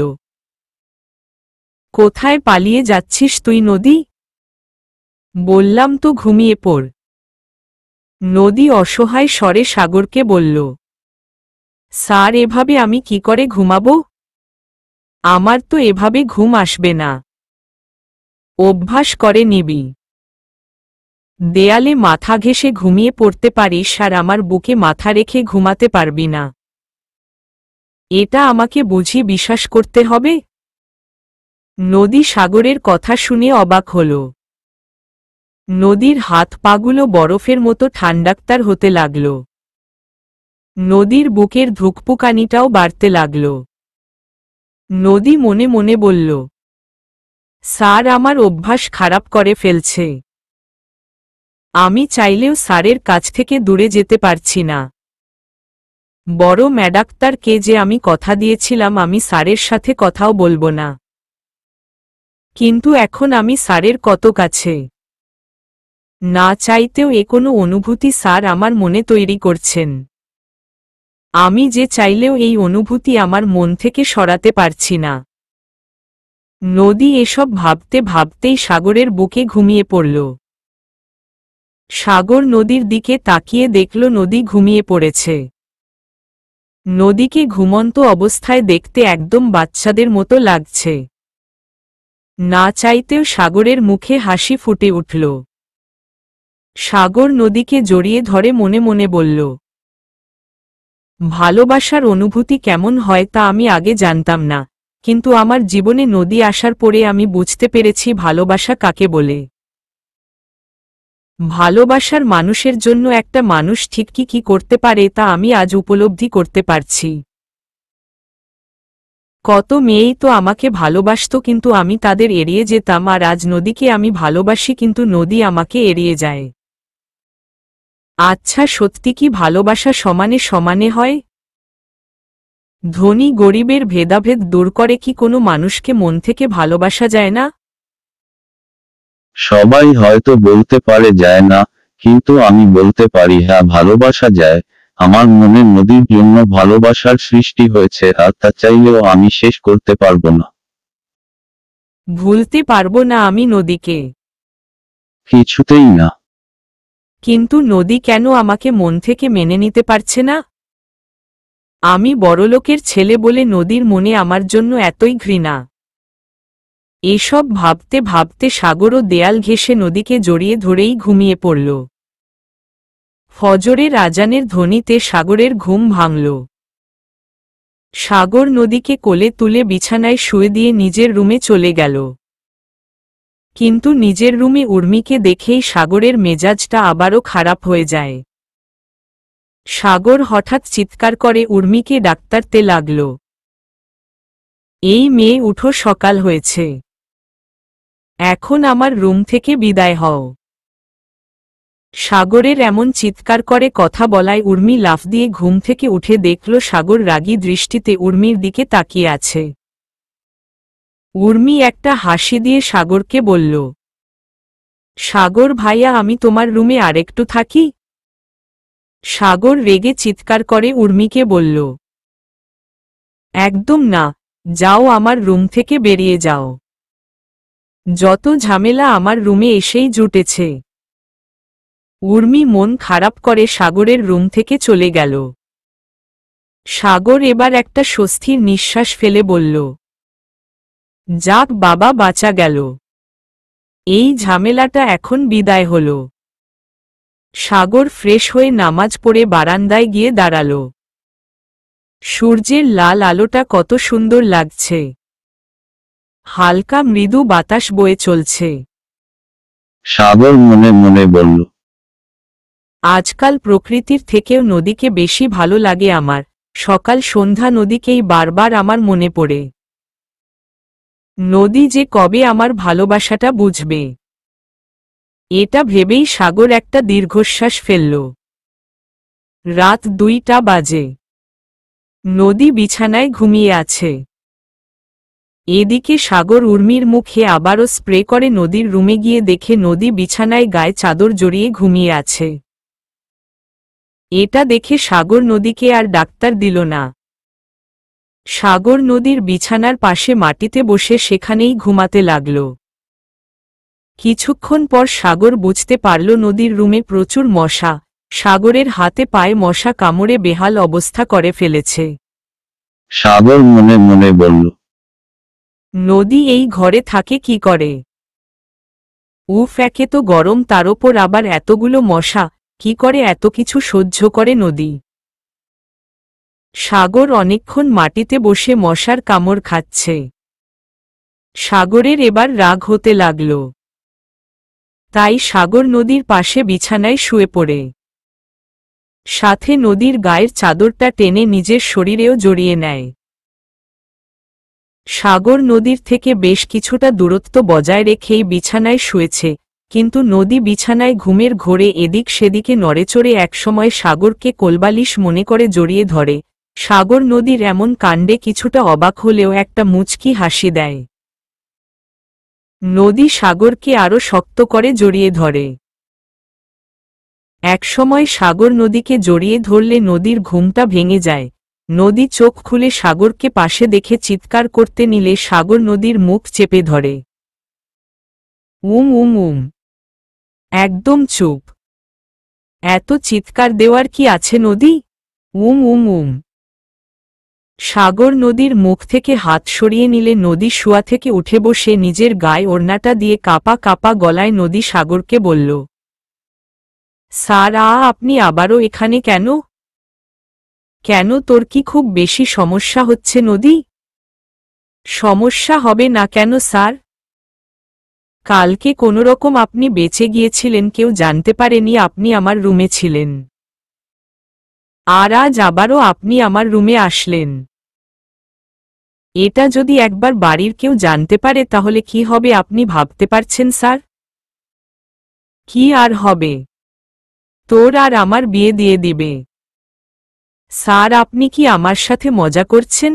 কোথায় পালিয়ে যাচ্ছিস তুই নদী? বললাম তো ঘুমিয়ে পড়। নদী অসহায় স্বরে সাগরকে বলল, স্যার, এভাবে আমি কি করে ঘুমাবো? আমার তো এভাবে ঘুম আসবে না। অভ্যাস করে নিবি। দেয়ালে মাথা ঘেঁষে ঘুমিয়ে পড়তে পারিস আর আমার বুকে মাথা রেখে ঘুমাতে পারবি না। এটা আমাকে বুঝি বিশ্বাস করতে হবে? নদী সাগরের কথা শুনে অবাক হল। নদীর হাত পাগুলো বরফের মতো ঠান্ডাক্তার হতে লাগল। নদীর বুকের ধুকপুকানিটাও বাড়তে লাগল। নদী মনে মনে বলল, স্যার আমার অভ্যাস খারাপ করে ফেলছে। আমি চাইলেও স্যারের কাছ থেকে দূরে যেতে পারছি না। বড় ম্যাডাক্তারকে যে আমি কথা দিয়েছিলাম আমি স্যারের সাথে কথাও বলবো না, কিন্তু এখন আমি স্যারের কত কাছে। না চাইতেও কোনো অনুভূতি স্যার আমার মনে তৈরি করছেন। আমি যে চাইলেও এই অনুভূতি আমার মন থেকে সরাতে পারছি না। নদী এসব ভাবতে ভাবতেই সাগরের বুকে ঘুমিয়ে পড়ল। সাগর নদীর দিকে তাকিয়ে দেখল নদী ঘুমিয়ে পড়েছে। নদীকে ঘুমন্ত অবস্থায় দেখতে একদম বাচ্চাদের মতো লাগছে। না চাইতেও সাগরের মুখে হাসি ফুটে উঠল। সাগর নদীকে জড়িয়ে ধরে মনে মনে বলল, ভালোবাসার অনুভূতি কেমন হয় তা আমি আগে জানতাম না, কিন্তু আমার জীবনে নদী আসার পরে আমি বুঝতে পেরেছি ভালোবাসা কাকে বলে। ভালোবাসার মানুষের জন্য একটা মানুষ ঠিক কি কি করতে পারে তা আমি আজ উপলব্ধি করতে পারছি। কত মেয়েই তো আমাকে ভালোবাসত কিন্তু আমি তাদের এড়িয়ে যেতাম, আর আজ নদীকে আমি ভালোবাসি কিন্তু নদী আমাকে এড়িয়ে যায়। আচ্ছা, সত্যি কি ভালোবাসা সমানে সমানে হয়? ধনী গরিবের ভেদাভেদ দূর করে কি কোনো মানুষকে মন থেকে ভালোবাসা যায় না? সবাই হয়তো বলতে পারে যায় না, কিন্তু আমি বলতে পারি হ্যাঁ, ভালোবাসা যায়। আমার মনে নদীর জন্য ভালোবাসার সৃষ্টি হয়েছে, আর তা চাইলেও আমি শেষ করতে পারবো না। ভুলতে পারবো না আমি নদীকে। কিছুতেই না। কিন্তু নদী কেন আমাকে মন থেকে মেনে নিতে পারছে না? আমি বড়লোকের ছেলে বলে নদীর মনে আমার জন্য এতই ঘৃণা। এসব ভাবতে ভাবতে সাগরও দেয়াল ঘেঁষে নদীকে জড়িয়ে ধরেই ঘুমিয়ে পড়ল। ফজরের আজানের ধ্বনিতে সাগরের ঘুম ভাঙল। সাগর নদীকে কোলে তুলে বিছানায় শুয়ে দিয়ে নিজের রুমে চলে গেল। কিন্তু নিজের রুমে উর্মিকে দেখেই সাগরের মেজাজটা আবারও খারাপ হয়ে যায়। সাগর হঠাৎ চিৎকার করে উর্মিকে ডাকতে লাগল, এই মেয়ে উঠো, সকাল হয়েছে। এখন আমার রুম থেকে বিদায় হও। সাগরের এমন চিৎকার করে কথা বলায় উর্মি লাফ দিয়ে ঘুম থেকে উঠে দেখল সাগর রাগী দৃষ্টিতে উর্মির দিকে তাকিয়ে আছে। উর্মি একটা হাসি দিয়ে সাগরকে বলল, সাগর ভাইয়া, আমি তোমার রুমে আরেকটু থাকি? সাগর রেগে চিৎকার করে উর্মিকে বলল, একদম না, যাও, আমার রুম থেকে বেরিয়ে যাও। যত ঝামেলা আমার রুমে এসেই জুটেছে। উর্মি মন খারাপ করে সাগরের রুম থেকে চলে গেল। সাগর এবার একটা স্বস্তির নিঃশ্বাস ফেলে বলল, যাক বাবা, বাঁচা গেল। এই ঝামেলাটা এখন বিদায় হল। সাগর ফ্রেশ হয়ে নামাজ পড়ে বারান্দায় গিয়ে দাঁড়াল। সূর্যের লাল আলোটা কত সুন্দর লাগছে। হালকা মৃদু বাতাস বয়ে চলছে। সাগর মনে মনে বলল, আজকাল প্রকৃতির থেকেও নদীকে বেশি ভালো লাগে আমার। সকাল সন্ধ্যা নদীকেই বারবার আমার মনে পড়ে। নদী যে কবে আমার ভালোবাসাটা বুঝবে। এটা ভেবেই সাগর একটা দীর্ঘশ্বাস ফেলল। রাত 2টা বাজে। নদী বিছানায় ঘুমিয়ে আছে। এদিকে সাগর উর্মির মুখে আবারও স্প্রে করে নদীর রুমে গিয়ে দেখে নদী বিছানায় গায়ে চাদর জড়িয়ে ঘুমিয়ে আছে। এটা দেখে সাগর নদীকে আর ডাক্তার দিল না। সাগর নদীর বিছানার পাশে মাটিতে বসে সেখানেই ঘুমাতে লাগল। কিছুক্ষণ পর সাগর বুঝতে পারল নদীর রুমে প্রচুর মশা। সাগরের হাতে পায়ে মশা কামড়ে বেহাল অবস্থা করে ফেলেছে। সাগর মনে মনে বলল, নদী এই ঘরে থাকে কি করে? উফ, একে তো গরম, তার ওপর আবার এতগুলো মশা, কি করে এত কিছু সহ্য করে নদী? সাগর অনেকক্ষণ মাটিতে বসে মশার কামড় খাচ্ছে। সাগরের এবার রাগ হতে লাগল। তাই সাগর নদীর পাশে বিছানায় শুয়ে পড়ে সাথে নদীর গায়ের চাদরটা টেনে নিজের শরীরেও জড়িয়ে নেয়। সাগর নদীর থেকে বেশ কিছুটা দূরত্ব বজায় রেখেই বিছানায় শুয়েছে, কিন্তু নদী বিছানায় ঘুমের ঘোরে এদিক সেদিকে নড়েচড়ে একসময় সাগরকে কোলবালিশ মনে করে জড়িয়ে ধরে। সাগর নদীর এমন কাণ্ডে কিছুটা অবাক হলেও একটা মুচকি হাসি দেয়। নদী সাগরকে আরো শক্ত করে জড়িয়ে ধরে। একসময় সাগর নদীকে জড়িয়ে ধরলে নদীর ঘুমটা ভেঙে যায়। নদী চোখ খুলে সাগরকে পাশে দেখে চিৎকার করতে নিলে সাগর নদীর মুখ চেপে ধরে। উম উম উম, একদম চুপ। এত চিৎকার দেওয়ার কি আছে নদী? উম উম উম। সাগর নদীর মুখ থেকে হাত সরিয়ে নিলে নদী শুয়া থেকে উঠে বসে নিজের গায়ে ওড়নাটা দিয়ে কাঁপা কাঁপা গলায় নদী সাগরকে বলল, স্যার, আপনি আবারও এখানে কেন? কেন, তোর কি খুব বেশি সমস্যা হচ্ছে নদী? সমস্যা হবে না কেন স্যার? কালকে কোনোরকম আপনি বেঁচে গিয়েছিলেন, কেউ জানতে পারেনি আপনি আমার রুমে ছিলেন। আর আজ আবারও আপনি আমার রুমে আসলেন। এটা যদি একবার বাড়ির কেউ জানতে পারে তাহলে কি হবে আপনি ভাবতে পারছেন স্যার? কি আর হবে? তোর আর আমার বিয়ে দিয়ে দিবে। স্যার, আপনি কি আমার সাথে মজা করছেন?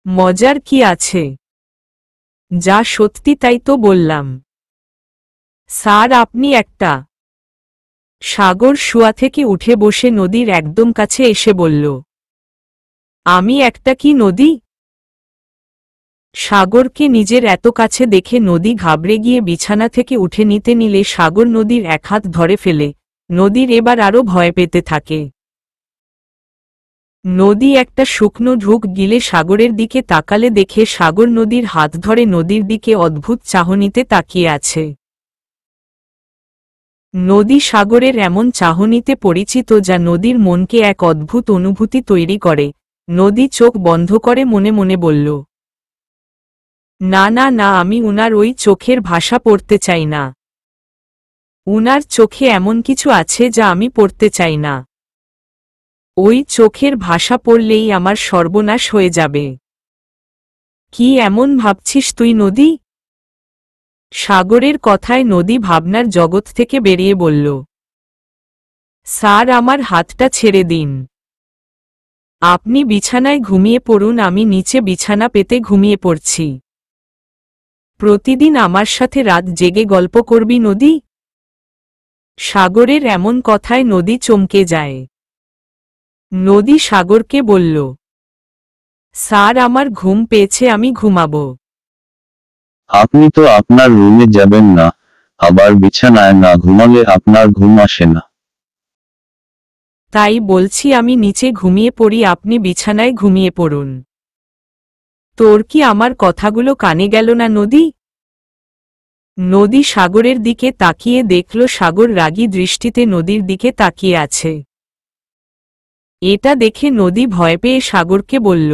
মজার কি আছে? যা সত্যি তাই তো বললাম। স্যার, আপনি একটা। সাগর শুয়া থেকে উঠে বসে নদীর একদম কাছে এসে বলল, আমি একটা কি নদী? সাগরকে নিজের এত কাছে দেখে নদী ঘাবড়ে গিয়ে বিছানা থেকে উঠে নিতে নিলে সাগর নদীর এক হাত ধরে ফেলে। নদীর এবার আরও ভয় পেতে থাকে। নদী একটা শুকনো ঢুক গিলে সাগরের দিকে তাকালে দেখে সাগর নদীর হাত ধরে নদীর দিকে অদ্ভুত চাহনিতে তাকিয়ে আছে। নদী সাগরের এমন চাহনিতে পরিচিত যা নদীর মনকে এক অদ্ভুত অনুভূতি তৈরি করে। নদী চোখ বন্ধ করে মনে মনে বলল, না না না, আমি উনার ওই চোখের ভাষা পড়তে চাই না। উনার চোখে এমন কিছু আছে যা আমি পড়তে চাই না। ওই চোখের ভাষা পড়লেই আমার সর্বনাশ হয়ে যাবে। কি এমন ভাবছিস তুই নদী? সাগরের কথায় নদী ভাবনার জগৎ থেকে বেরিয়ে বলল, স্যার আমার হাতটা ছেড়ে দিন। আপনি বিছানায় ঘুমিয়ে পড়ুন, আমি নিচে বিছানা পেতে ঘুমিয়ে পড়ছি। প্রতিদিন আমার সাথে রাত জেগে গল্প করবি নদী? সাগরের এমন কথায় নদী চমকে যায়। নদী সাগরকে বলল, স্যার আমার ঘুম পেয়েছে, আমি ঘুমাবো। আপনি তো আপনার রুমে যাবেন না, আবার বিছানায় না ঘুমালে আপনার ঘুম আসে না। তাই বলছি আমি নিচে ঘুমিয়ে পড়ি, আপনি বিছানায় ঘুমিয়ে পড়ুন। তোর কি আমার কথাগুলো কানে গেল না নদী? নদী সাগরের দিকে তাকিয়ে দেখল সাগর রাগী দৃষ্টিতে নদীর দিকে তাকিয়ে আছে। এটা দেখে নদী ভয় পেয়ে সাগরকে বলল,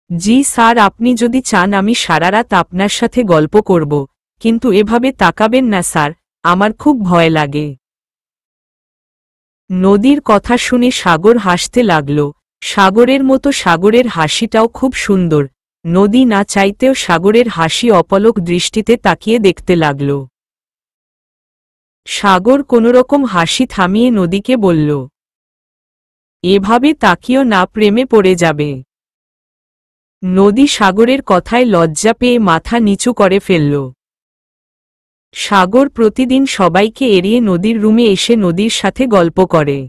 জি স্যার, আপনি যদি চান আমি সারা রাত আপনার সাথে গল্প করব, কিন্তু এভাবে তাকাবেন না স্যার, আমার খুব ভয় লাগে। নদীর কথা শুনে সাগর হাসতে লাগল। সাগরের মতো সাগরের হাসিটাও খুব সুন্দর। নদী না চাইতেও সাগরের হাসি অপলক দৃষ্টিতে তাকিয়ে দেখতে লাগল। সাগর কোনোরকম হাসি থামিয়ে নদীকে বলল, এভাবে তাকিও না, প্রেমে পড়ে যাবে। নদী সাগরের কথায় লজ্জা পেয়ে মাথা নিচু করে ফেলল। সাগর প্রতিদিন সবাইকে এড়িয়ে নদীর রুমে এসে নদীর সাথে গল্প করে।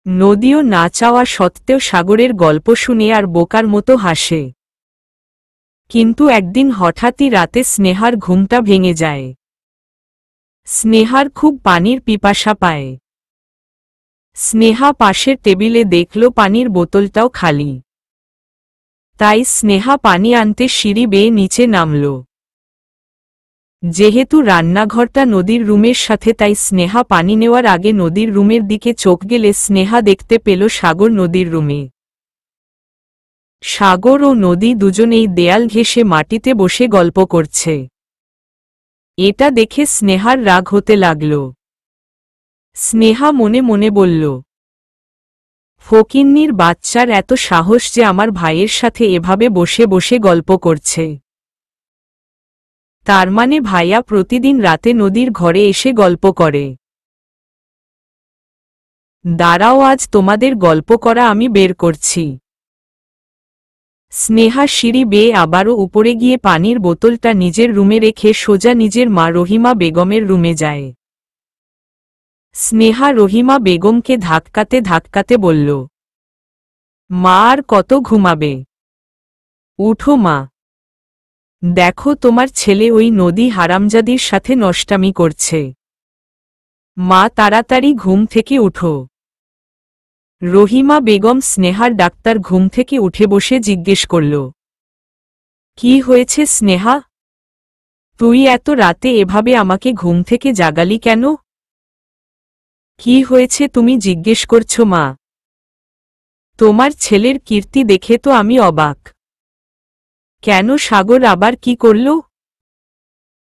নদীও না চাওয়া সত্ত্বেও সাগরের গল্প শুনে আর বোকার মতো হাসে। কিন্তু একদিন হঠাৎই রাতে স্নেহার ঘুমটা ভেঙে যায়। স্নেহার খুব পানির পিপাসা পায়। স্নেহা পাশের টেবিলে দেখল পানির বোতলটাও খালি। তাই স্নেহা পানি আনতে সিঁড়ি বেয়ে নিচে নামল। যেহেতু রান্নাঘরটা নদীর রুমের সাথে, তাই স্নেহা পানি নেওয়ার আগে নদীর রুমের দিকে চোখ গেলে স্নেহা দেখতে পেল সাগর নদীর রুমে। সাগর ও নদী দুজনেই দেয়াল ঘেঁষে মাটিতে বসে গল্প করছে। এটা দেখে স্নেহার রাগ হতে লাগল। স্নেহা মনে মনে বলল, ফকিন্নির বাচ্চার এত সাহস যে আমার ভাইয়ের সাথে এভাবে বসে বসে গল্প করছে। তার মানে ভাইয়া প্রতিদিন রাতে নদীর ঘরে এসে গল্প করে। দাঁড়াও, আজ তোমাদের গল্প করা আমি বের করছি। স্নেহা সিঁড়ি বেয়ে আবারও উপরে গিয়ে পানির বোতলটা নিজের রুমে রেখে সোজা নিজের মা রহিমা বেগমের রুমে যায়। স্নেহা রহিমা বেগমকে ধাক্কাতে ধাক্কাতে বলল, মা আর কত ঘুমাবে? উঠো মা, দেখো তোমার ছেলে ওই নদী হারামজাদির সাথে নষ্টামি করছে। মা তাড়াতাড়ি ঘুম থেকে উঠো। রহিমা বেগম স্নেহার ডাক্তার ঘুম থেকে উঠে বসে জিজ্ঞেস করল, কি হয়েছে স্নেহা? তুই এত রাতে এভাবে আমাকে ঘুম থেকে জাগালি কেন? কি হয়েছে তুমি জিজ্ঞেস করছো মা? তোমার ছেলের কীর্তি দেখে তো আমি অবাক। কেন, সাগর আবার কি করল?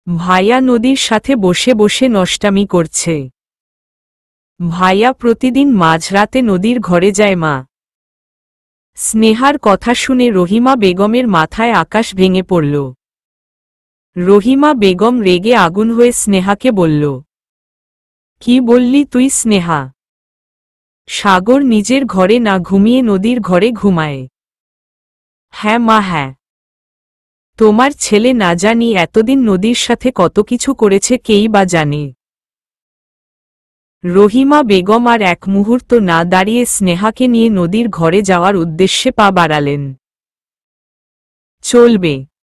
ভাইয়া নদীর সাথে বসে বসে নষ্টামি করছে। ভাইয়া প্রতিদিন মাঝরাতে নদীর ঘরে যায় মা। স্নেহার কথা শুনে রহিমা বেগমের মাথায় আকাশ ভেঙে পড়ল। রহিমা বেগম রেগে আগুন হয়ে স্নেহাকে বলল, কি বললি তুই স্নেহা? সাগর নিজের ঘরে না ঘুমিয়ে নদীর ঘরে ঘুমায়। হ্যাঁ মা, হ্যাঁ। তোমার ছেলে না জানি এতদিন নদীর সাথে কত কিছু করেছে, কেই বা জানে। রহিমা বেগম আর এক মুহূর্ত না দাঁড়িয়ে স্নেহাকে নিয়ে নদীর ঘরে যাওয়ার উদ্দেশ্যে পা বাড়ালেন। চলবে।